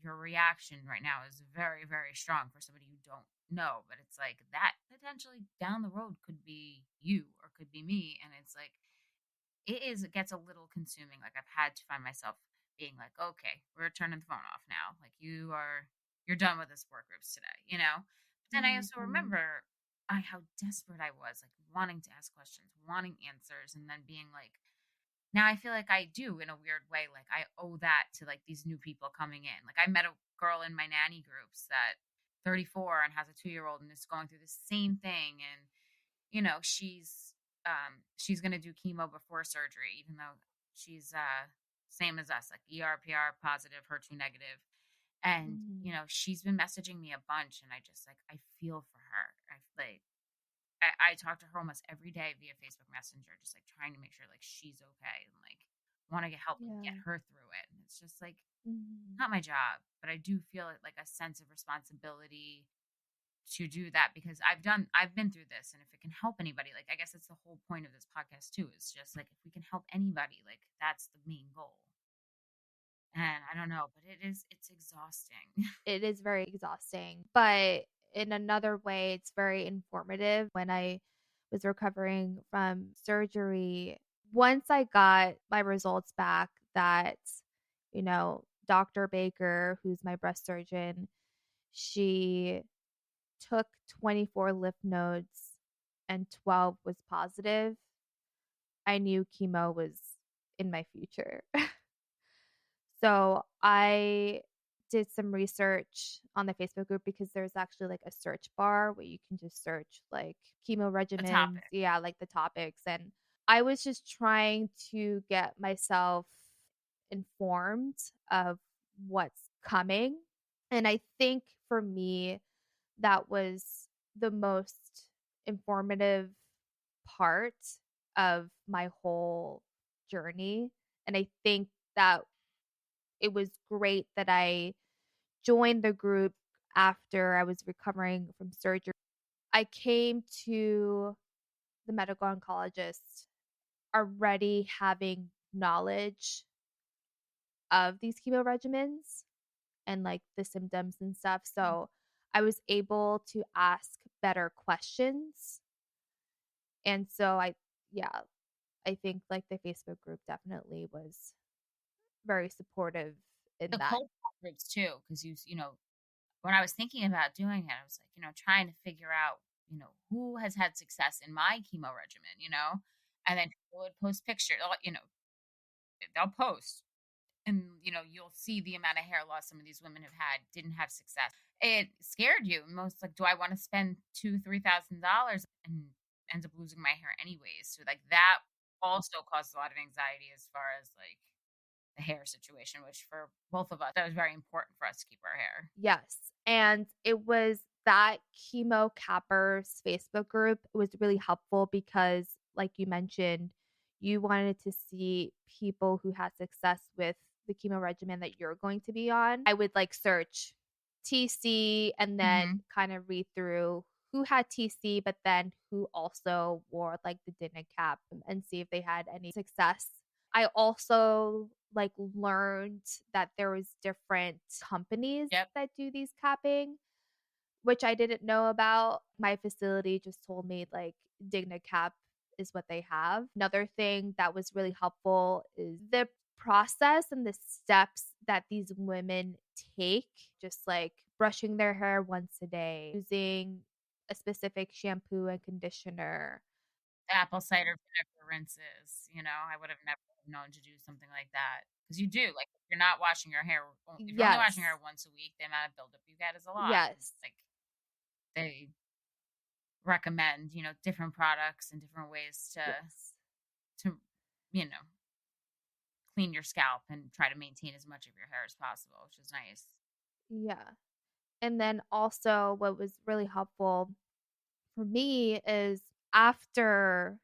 your reaction right now is very, very strong for somebody you don't know. But it's like that potentially down the road could be you or could be me, and it's like it gets a little consuming. Like I've had to find myself being like, okay, we're turning the phone off now. Like you're done with the support groups today, But then I also
Mhm.
remember how desperate I was, like wanting to ask questions, wanting answers, and then being like, now I feel like I do in a weird way. Like I owe that to like these new people coming in. Like I met a girl in my nanny groups that 34 and has a 2-year-old and is going through the same thing. And she's gonna do chemo before surgery, even though she's same as us, like ERPR positive, HER2 negative. And
Mhm.
she's been messaging me a bunch, and I just like I feel for her. I talk to her almost every day via Facebook Messenger, just like trying to make sure like she's okay and like want to help get
Yeah.
her through it. And it's just like
Mhm.
not my job, but I do feel it like a sense of responsibility to do that because I've been through this, and if it can help anybody, like I guess that's the whole point of this podcast too, is just like if we can help anybody, like that's the main goal. And I don't know, but it's exhausting.
It is very exhausting, but in another way, it's very informative. When I was recovering from surgery, once I got my results back, that, Dr. Baker, who's my breast surgeon, she took 24 lymph nodes and 12 was positive. I knew chemo was in my future. So I did some research on the Facebook group because there's actually like a search bar where you can just search like chemo
A
regimens.
topic.
Yeah, like the topics. And I was just trying to get myself informed of what's coming. And I think for me, that was the most informative part of my whole journey. And I think that it was great that I joined the group after I was recovering from surgery. I came to the medical oncologist already having knowledge of these chemo regimens and like the symptoms and stuff. So I was able to ask better questions. And so yeah, I think like the Facebook group definitely was very supportive in
The
that.
cold groups too, because when I was thinking about doing it, I was like, trying to figure out, who has had success in my chemo regimen, and then people would post pictures, they'll post, and you'll see the amount of hair loss some of these women have had, didn't have success. It scared you most, like, do I want to spend $2,000-$3,000 and ends up losing my hair anyways? So like that also caused a lot of anxiety as far as like the hair situation, which for both of us, that was very important for us to keep our hair.
Yes. And it was that chemo cappers Facebook group was really helpful because, like you mentioned, you wanted to see people who had success with the chemo regimen that you're going to be on. I would like search TC and then
Hmm.
kind of read through who had TC, but then who also wore like the dinner cap and see if they had any success. I also like learned that there was different companies
Yep.
that do these capping, which I didn't know about. My facility just told me like DignaCap is what they have. Another thing that was really helpful is the process and the steps that these women take, just like brushing their hair once a day, using a specific shampoo and conditioner.
Apple cider vinegar rinses, I would have never known to do something like that. Because you do, like, if you're not washing your hair, if you're only washing your
Yes.
hair once a week, the amount of buildup you get is a lot. And,
Yes.
like, they recommend, different products and different ways
Yes.
to, you know, clean your scalp and try to maintain as much of your hair as possible, which is nice.
Yeah. And then also what was really helpful for me is after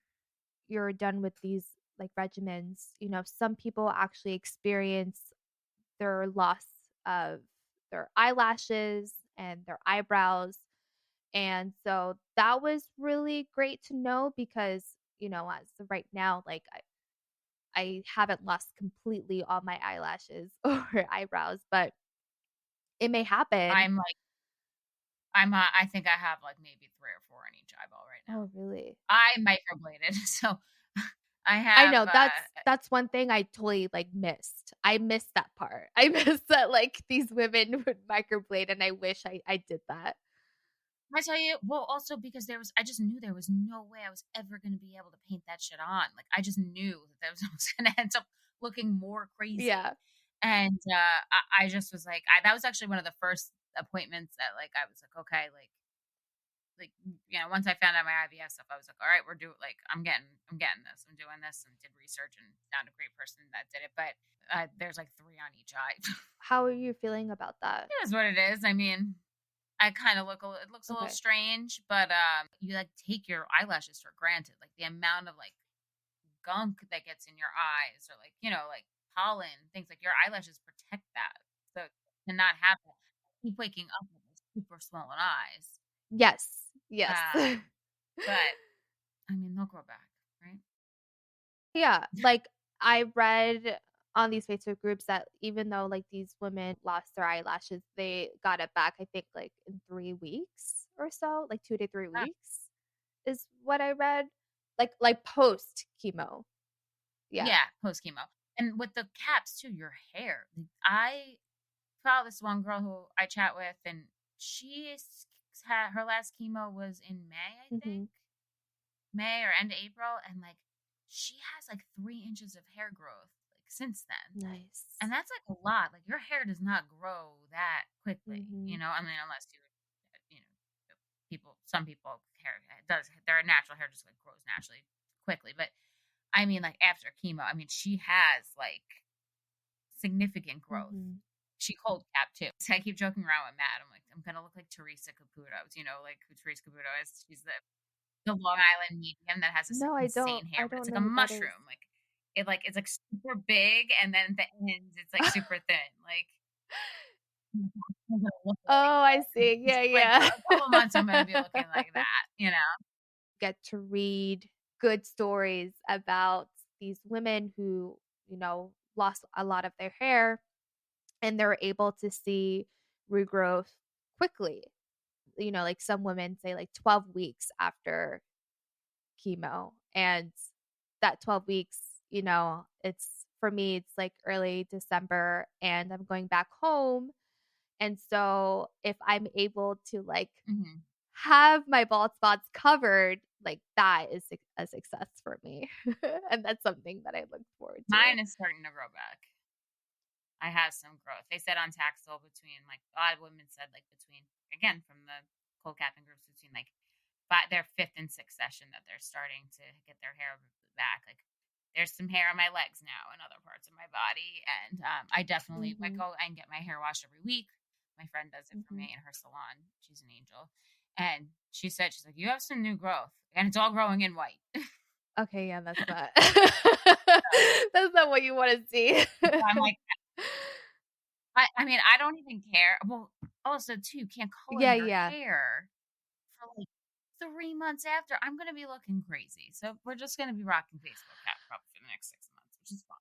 you're done with these like regimens, some people actually experience their loss of their eyelashes and their eyebrows. And so that was really great to know because, as of right now, like I haven't lost completely all my eyelashes or eyebrows, but it may happen.
I'm like, I think I have like maybe 3 or 4 on each eyeball right now.
Oh, really?
I microbladed, so I
I
have,
know that's one thing I totally like missed. I missed that part. I missed that like these women would microblade and I wish I did that.
I tell you, well, also because I just knew there was no way I was ever going to be able to paint that shit on. Like, I just knew that was going to end up looking more crazy.
Yeah.
And I just was like, that was actually one of the first appointments that, like, I was like, okay, once I found out my IVF stuff, I was like, all right, I'm getting this. I'm doing this, and did research and found a great person that did it. But there's like 3 on each eye.
How are you feeling about that?
It is what it is. I mean, I kind of it looks a little
Okay.
strange, but you like take your eyelashes for granted. Like the amount of like gunk that gets in your eyes, or like, like pollen, things like your eyelashes protect that. So to not have that, keep waking up with these super swollen eyes.
Yes. Yes.
But I mean, they'll grow back, right?
Yeah, like, I read on these Facebook groups that even though, like, these women lost their eyelashes, they got it back, I think, like, in 3 weeks or so, like, 2 to 3
Uh,
weeks is what I read. Like, post chemo. Yeah.
yeah, post chemo. And with the caps too, your hair. Like, I follow this one girl who I chat with, and had her last chemo was in May, I think.
Mhm.
May or end of April, and like she has like 3 inches of hair growth like since then.
Nice.
And that's like a lot. Like your hair does not grow that quickly,
Mhm.
I mean, unless some people hair does their natural hair just like grows naturally quickly. But I mean, like after chemo, I mean, she has like significant growth.
Mhm.
She cold cap too. So I keep joking around with Matt. I'm like, I'm gonna look like Teresa Caputo. Like who Teresa Caputo is. She's the Long Island medium that has this like
No,
insane hair,
I
but it's
don't
like
know
a
who that is.
mushroom. It's like super big, and then at the ends it's like super thin. Like I'm gonna look like
Oh, I see. Yeah,
like for
yeah.
a couple months I'm gonna be looking like that.
Get to read good stories about these women who, lost a lot of their hair and they're able to see regrowth quickly. Like some women say like 12 weeks after chemo. And that 12 weeks, it's for me, it's like early December and I'm going back home. And so if I'm able to like
Hmm.
have my bald spots covered, like that is a success for me. And that's something that I look forward to.
Mine is starting to grow back. I have some growth. They said on Taxel between like a lot of women said like between again from the cold capping groups between like their fifth and sixth session that they're starting to get their hair back. Like there's some hair on my legs now and other parts of my body, and I definitely like
Mhm.
go and get my hair washed every week. My friend does it for
Mhm.
me in her salon. She's an angel, and she's like, you have some new growth, and it's all growing in white.
Okay, yeah, that's not that's not what you want to see.
So I'm like, I mean, I don't even care. Well, also too, you can't color
Yeah,
your
yeah.
hair for like 3 months after. I'm gonna be looking crazy. So we're just gonna be rocking baseball cap probably for the next 6 months, which is fun.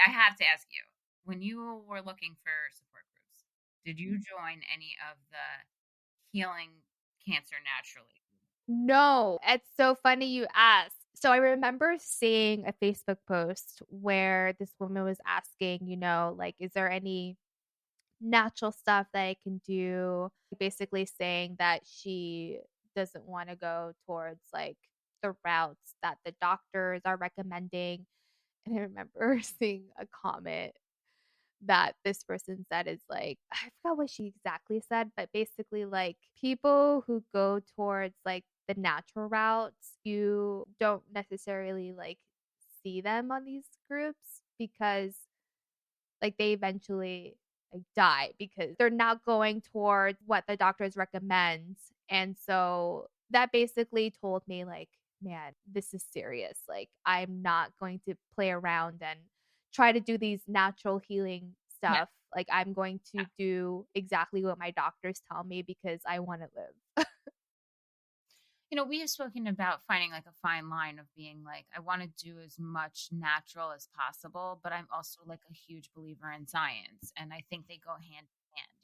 I have to ask you, when you were looking for support groups, did you join any of the healing cancer naturally?
No, it's so funny you asked. So I remember seeing a Facebook post where this woman was asking, like, is there any natural stuff that I can do? Basically saying that she doesn't want to go towards like the routes that the doctors are recommending. And I remember seeing a comment that this person said is like, I forgot what she exactly said, but basically, like, people who go towards like the natural routes, you don't necessarily like see them on these groups because like they eventually like die because they're not going towards what the doctors recommend. And so that basically told me like, man, this is serious. Like I'm not going to play around and try to do these natural healing
Yeah.
stuff. Like I'm going to do exactly what my doctors tell me because I want to live.
We have spoken about finding like a fine line of being like, I want to do as much natural as possible, but I'm also like a huge believer in science. And I think they go hand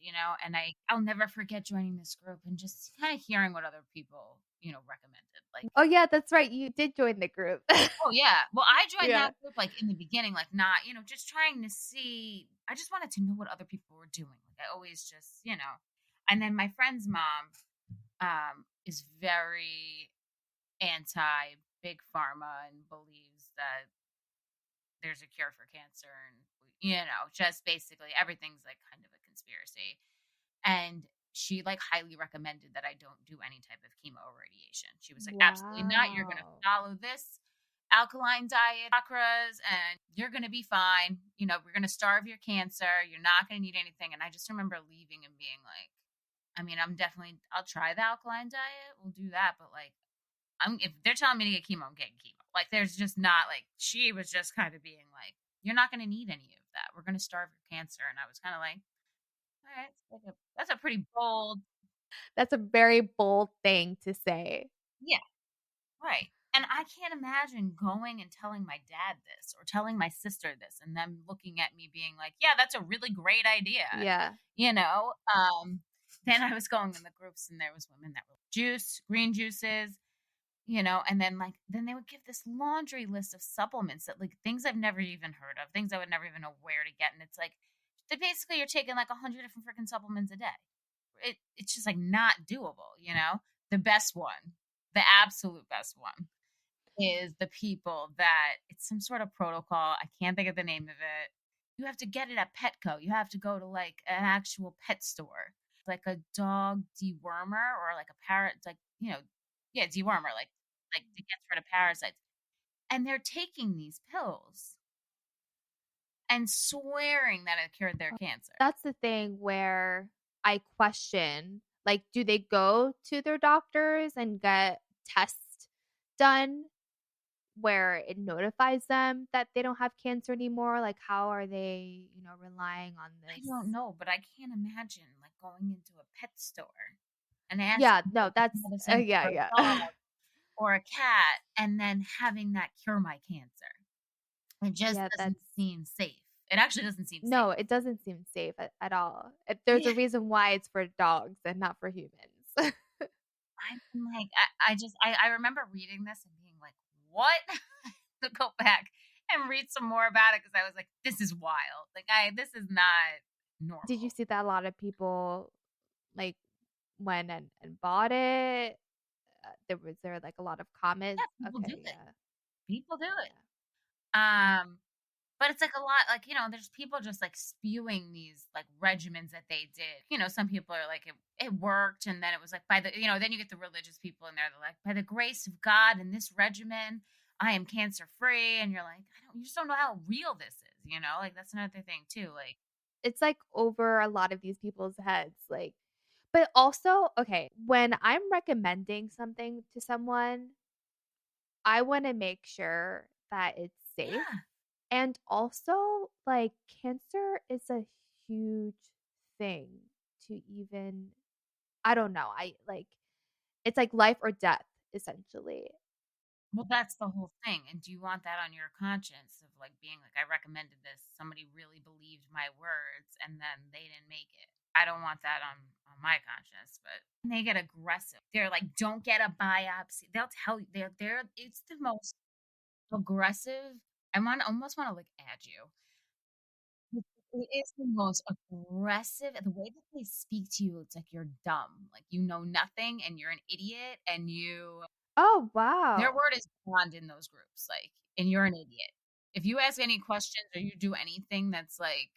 in hand, and I'll never forget joining this group and just kind of hearing what other people, recommended. Like,
Oh yeah, that's right. You did join the group.
oh yeah. Well, I joined
Yeah.
that group like in the beginning, like not, just trying to see, I just wanted to know what other people were doing. Like I always just. And then my friend's mom is very anti big pharma and believes that there's a cure for cancer and just basically everything's like kind of a conspiracy. And she like highly recommended that I don't do any type of chemo or radiation. She was like, absolutely not. You're going to
Wow.
follow this alkaline diet, chakras, and you're going to be fine. We're going to starve your cancer. You're not going to need anything. And I just remember leaving and being like, I mean, I'll try the alkaline diet. We'll do that. But like, if they're telling me to get chemo, I'm getting chemo. Like, there's just not like, she was just kind of being like, you're not going to need any of that. We're going to starve your cancer. And I was kind of like, all right, that's a pretty bold.
That's a very bold thing to say.
Yeah, right. And I can't imagine going and telling my dad this or telling my sister this and them looking at me being like, yeah, that's a really great idea.
Yeah.
You know, um, then I was going in the groups and there was women that were juice, green juices, and then they would give this laundry list of supplements that like things I've never even heard of, things I would never even know where to get. And it's like, they basically you're taking like 100 different freaking supplements a day. It's just like not doable. The best one, the absolute best one is the people that it's some sort of protocol. I can't think of the name of it. You have to get it at Petco. You have to go to like an actual pet store, like a dog dewormer or like a parrot, like, yeah, dewormer, like it gets rid of parasites. And they're taking these pills and swearing that it cured their cancer.
That's the thing where I question, like, do they go to their doctors and get tests done where it notifies them that they don't have cancer anymore? Like, how are they, relying on
I
this?
don't know, but I can't imagine like going into a pet store and asking
Yeah, no,
for
that's
medicine
yeah,
for a
yeah.
dog or a cat and then having that cure my cancer. It just
Yeah,
doesn't
that's
seem safe. It actually doesn't seem safe.
no, it doesn't seem safe at all. There's
Yeah.
a reason why it's for dogs and not for humans.
I'm like, I remember reading this and being like, what? To go back and read some more about it because I was like, this is wild. Like, this is not
Did you
normal.
see that a lot of people like went and bought it? There like a lot of comments?
Yeah, people do
Okay,
it.
yeah.
People do it.
Yeah.
But it's like a lot, like, there's people just like spewing these like regimens that they did. Some people are like, it worked. And then it was like, then you get the religious people in there. They're like, by the grace of God and this regimen, I am cancer free. And you're like, you just don't know how real this is. Like that's another thing too. Like,
It's like over a lot of these people's heads, like but also, okay, when I'm recommending something to someone, I wanna make sure that it's safe.
yeah,
And also, like, cancer is a huge thing to even I don't know, it's like life or death, essentially.
well, that's the whole thing. And do you want that on your conscience of like being like, I recommended this, somebody really believed my words, and then they didn't make it? I don't want that on my conscience. But they get aggressive. They're like, don't get a biopsy. They'll tell you it's the most aggressive. Almost want to like add you. It is the most aggressive. The way that they speak to you, it's like you're dumb, like you know nothing, and you're an idiot, and
Oh,
their
wow.
word is bond in those groups, like, and you're an idiot. If you ask any questions or you do anything like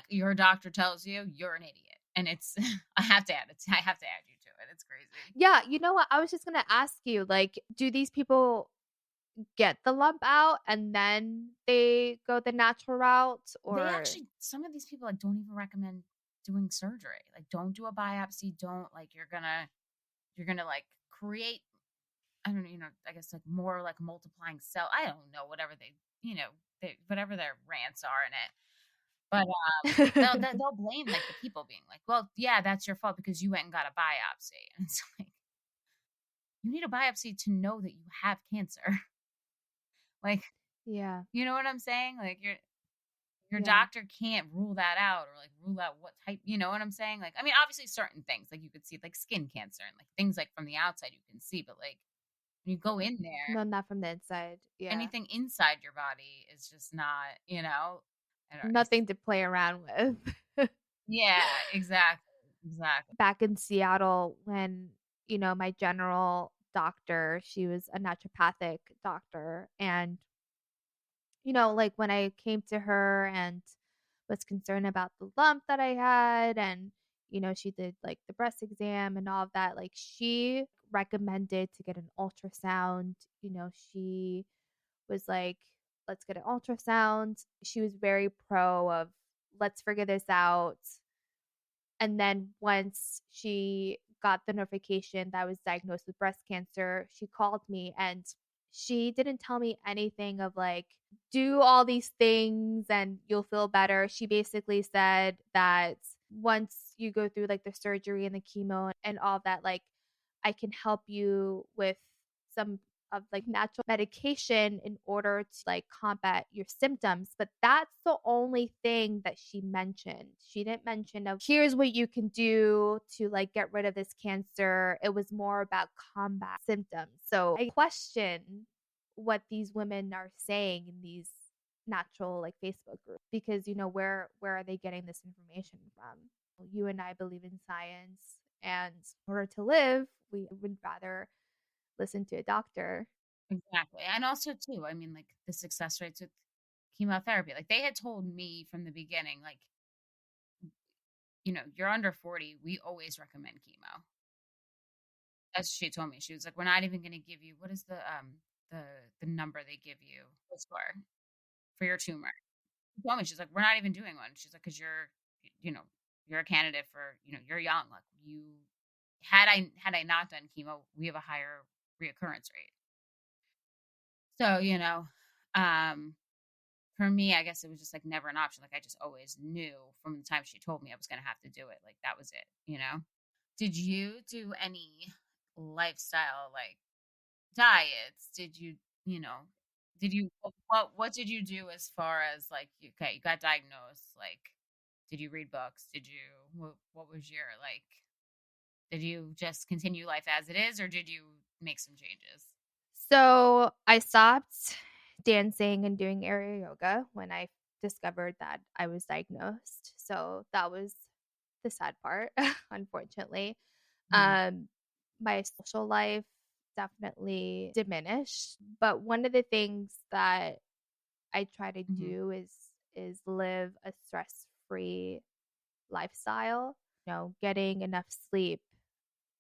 your doctor tells you, you're an idiot. And it's I have to add it. I have to add you to it. It's crazy.
Yeah, you know what? I was just gonna ask you, like, do these people get the lump out and then they go the natural route,
They
or
actually, some of these people like don't even recommend doing surgery. Like, don't do a biopsy. Don't like you're gonna like create, I don't know, I guess like more like multiplying cell. I don't know, whatever whatever their rants are in it. But they'll blame like the people being like, well, yeah, that's your fault because you went and got a biopsy. And it's like, you need a biopsy to know that you have cancer. Like,
yeah,
you know what I'm saying? Like your
yeah.
doctor can't rule that out or like rule out what type, you know what I'm saying? Like, I mean, obviously certain things like you could see like skin cancer and like things like from the outside you can see, but like when you go in there,
No, not from the inside. Yeah.
anything inside your body is just not, I don't know.
Nothing to play around with.
Yeah, exactly. Exactly.
Back in Seattle when, my general doctor, she was a naturopathic doctor, and like when I came to her and was concerned about the lump that I had, and she did like the breast exam and all of that, like she recommended to get an ultrasound. She was like, let's get an ultrasound. She was very pro of, let's figure this out. And then once she got the notification that I was diagnosed with breast cancer, she called me and she didn't tell me anything of like, do all these things and you'll feel better. She basically said that once you go through like the surgery and the chemo and all that, like, I can help you with some of like natural medication in order to like combat your symptoms. But that's the only thing that she mentioned. She didn't mention of, here's what you can do to like get rid of this cancer. It was more about combat symptoms. So I question what these women are saying in these natural like Facebook groups, because where are they getting this information from? You and I believe in science, and in order to live, we would rather listen to a doctor.
Exactly. And also too, I mean, like the success rates with chemotherapy. Like they had told me from the beginning, like, you're under 40, we always recommend chemo. That's what she told me. She was like, we're not even gonna give you, what is the the number they give you for your tumor. She told me, she's like, we're not even doing one. She's like, because you know, you're a candidate for, you're young. Like you had I not done chemo, we have a higher reoccurrence rate. So, um, for me, I guess it was just like never an option. Like I just always knew from the time she told me I was going to have to do it. Like that was it. Did you do any lifestyle like diets? You know, what did you do as far as like, okay, you got diagnosed. Like, did you read books? What was your like, did you just continue life as it is or did you make some changes?
So I stopped dancing and doing aerial yoga when I discovered that I was diagnosed. So that was the sad part, unfortunately.
Mhm.
Um, my social life definitely diminished. But one of the things that I try to
Mhm.
do is live a stress-free lifestyle, getting enough sleep,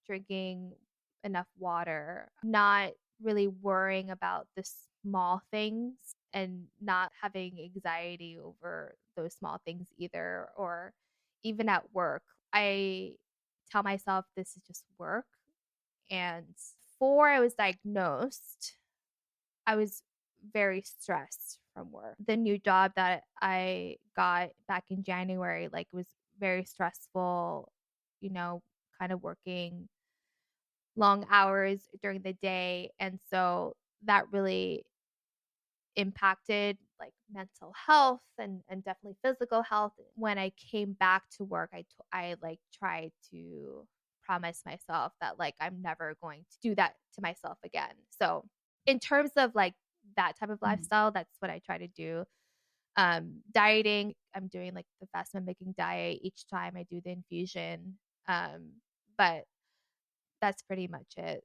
drinking enough water, not really worrying about the small things and not having anxiety over those small things either. Or even at work, I tell myself this is just work. And before I was diagnosed, I was very stressed from work. The new job that I got back in January, like, was very stressful, kind of working long hours during the day. And so that really impacted like mental health and definitely physical health. When I came back to work, I like tried to promise myself that like I'm never going to do that to myself again. So in terms of like that type of
Mhm.
lifestyle, that's what I try to do. Dieting, I'm doing like the fast mimicking diet each time I do the infusion. But that's pretty much it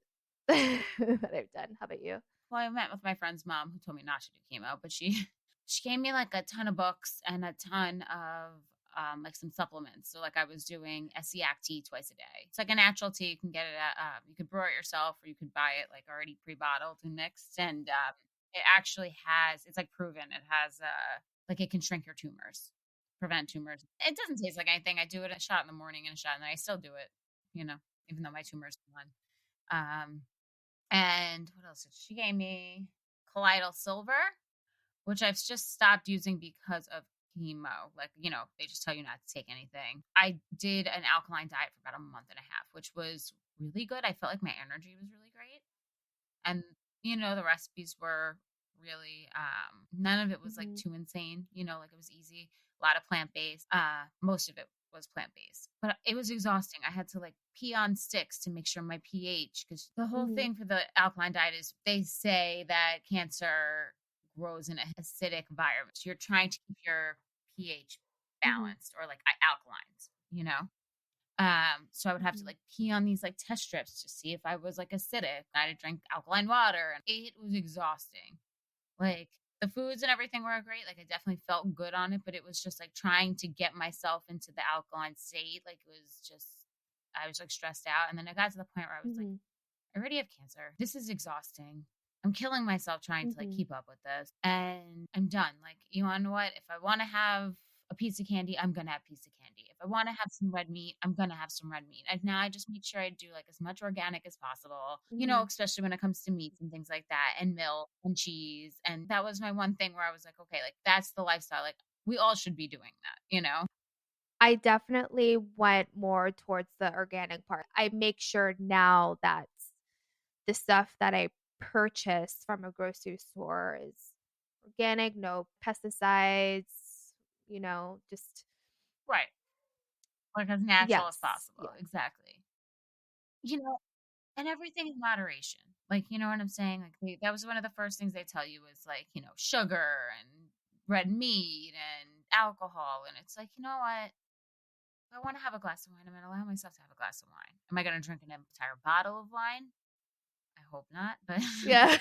that I've done. How about you?
Well, I met with my friend's mom who told me not to do chemo, but she she gave me like a ton of books and a ton of like some supplements. So like I was doing SEAC tea twice a day. It's like a natural tea. You can get it at you could brew it yourself or you could buy it like already pre-bottled and mixed. And It actually has, it's like proven. It has, like it can shrink your tumors, prevent tumors. It doesn't taste like anything. I do it a shot in the morning and a shot, and I still do it, even though my tumor's gone. And what else did she gave me? Colloidal silver, which I've just stopped using because of chemo. Like, they just tell you not to take anything. I did an alkaline diet for about a month and a half, which was really good. I felt like my energy was really great. And, the recipes were really, none of it was like too insane, like it was easy, a lot of plant-based, most of it was plant-based, but it was exhausting. I had to like pee on sticks to make sure my pH, because the whole thing for the alkaline diet is they say that cancer grows in an acidic environment. So you're trying to keep your pH balanced or like alkalines. So I would have to like pee on these like test strips to see if I was like acidic. I had to drink alkaline water, and it was exhausting. Like the foods and everything were great. Like I definitely felt good on it, but it was just like trying to get myself into the alkaline state. Like it was just, I was like stressed out. And then I got to the point where I was like, I already have cancer. This is exhausting. I'm killing myself trying to like keep up with this, and I'm done. Like, you want to know what? If I want to have a piece of candy, I'm going to have a piece of candy. If I want to have some red meat, I'm going to have some red meat. And now I just make sure I do like as much organic as possible, especially when it comes to meats and things like that, and milk and cheese. And that was my one thing where I was like, okay, like that's the lifestyle. Like we all should be doing that.
I definitely went more towards the organic part. I make sure now that the stuff that I purchase from a grocery store is organic, no pesticides, just
right. Like as natural as possible.
yes.
Exactly. And everything in moderation. Like, you know what I'm saying? Like that was one of the first things they tell you is like, sugar and red meat and alcohol. And it's like, you know what? If I want to have a glass of wine, I'm going to allow myself to have a glass of wine. Am I going to drink an entire bottle of wine? I hope not. But
Yeah.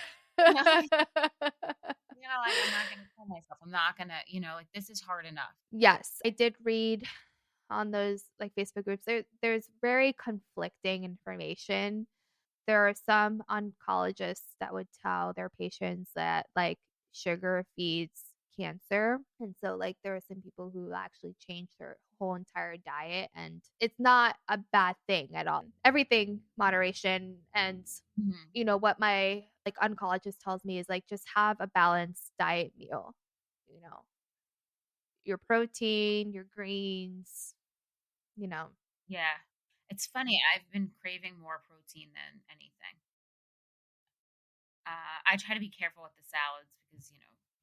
like I'm not going to kill myself. I'm not going to, like this is hard enough.
Yes, I did read on those like Facebook groups. There's very conflicting information. There are some oncologists that would tell their patients that like sugar feeds cancer. And so like there are some people who actually change their whole entire diet, and it's not a bad thing at all. Everything moderation. And what my like oncologist tells me is like just have a balanced diet meal. Your protein, your greens.
Yeah. It's funny. I've been craving more protein than anything. I try to be careful with the salads because, you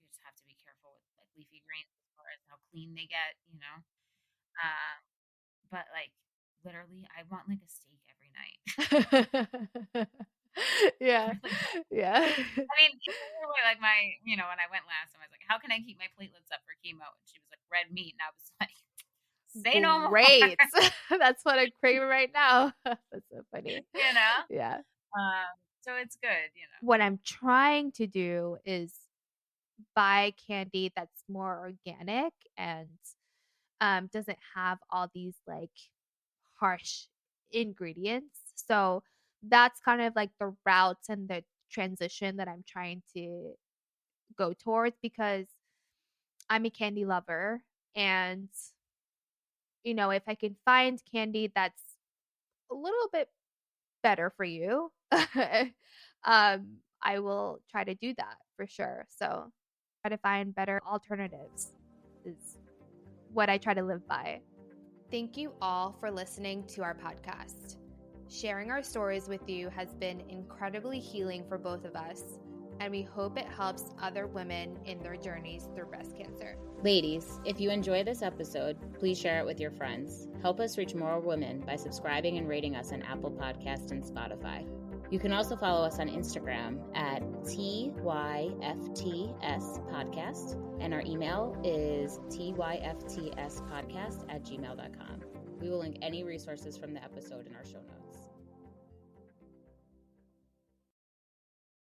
just have to be careful with like leafy greens as far as how clean they get. But like literally I want like a steak every night.
Yeah.
Really
Yeah.
I mean, like my, when I went last time, I was like, how can I keep my platelets up for chemo? And she was like, red meat. And I was like, say no more.
Great. That's what I'm craving right now. That's so funny. Yeah.
So it's good,
What I'm trying to do is buy candy that's more organic and doesn't have all these like harsh ingredients. So that's kind of like the routes and the transition that I'm trying to go towards, because I'm a candy lover. And if I can find candy that's a little bit better for you, I will try to do that for sure. So try to find better alternatives is what I try to live by. Thank you all for listening to our podcast. Sharing our stories with you has been incredibly healing for both of us, and we hope it helps other women in their journeys through breast cancer.
Ladies, if you enjoy this episode, please share it with your friends. Help us reach more women by subscribing and rating us on Apple Podcasts and Spotify. You can also follow us on Instagram at TYFTS Podcast, and our email is tyftspodcast@gmail.com. We will link any resources from the episode in our show notes.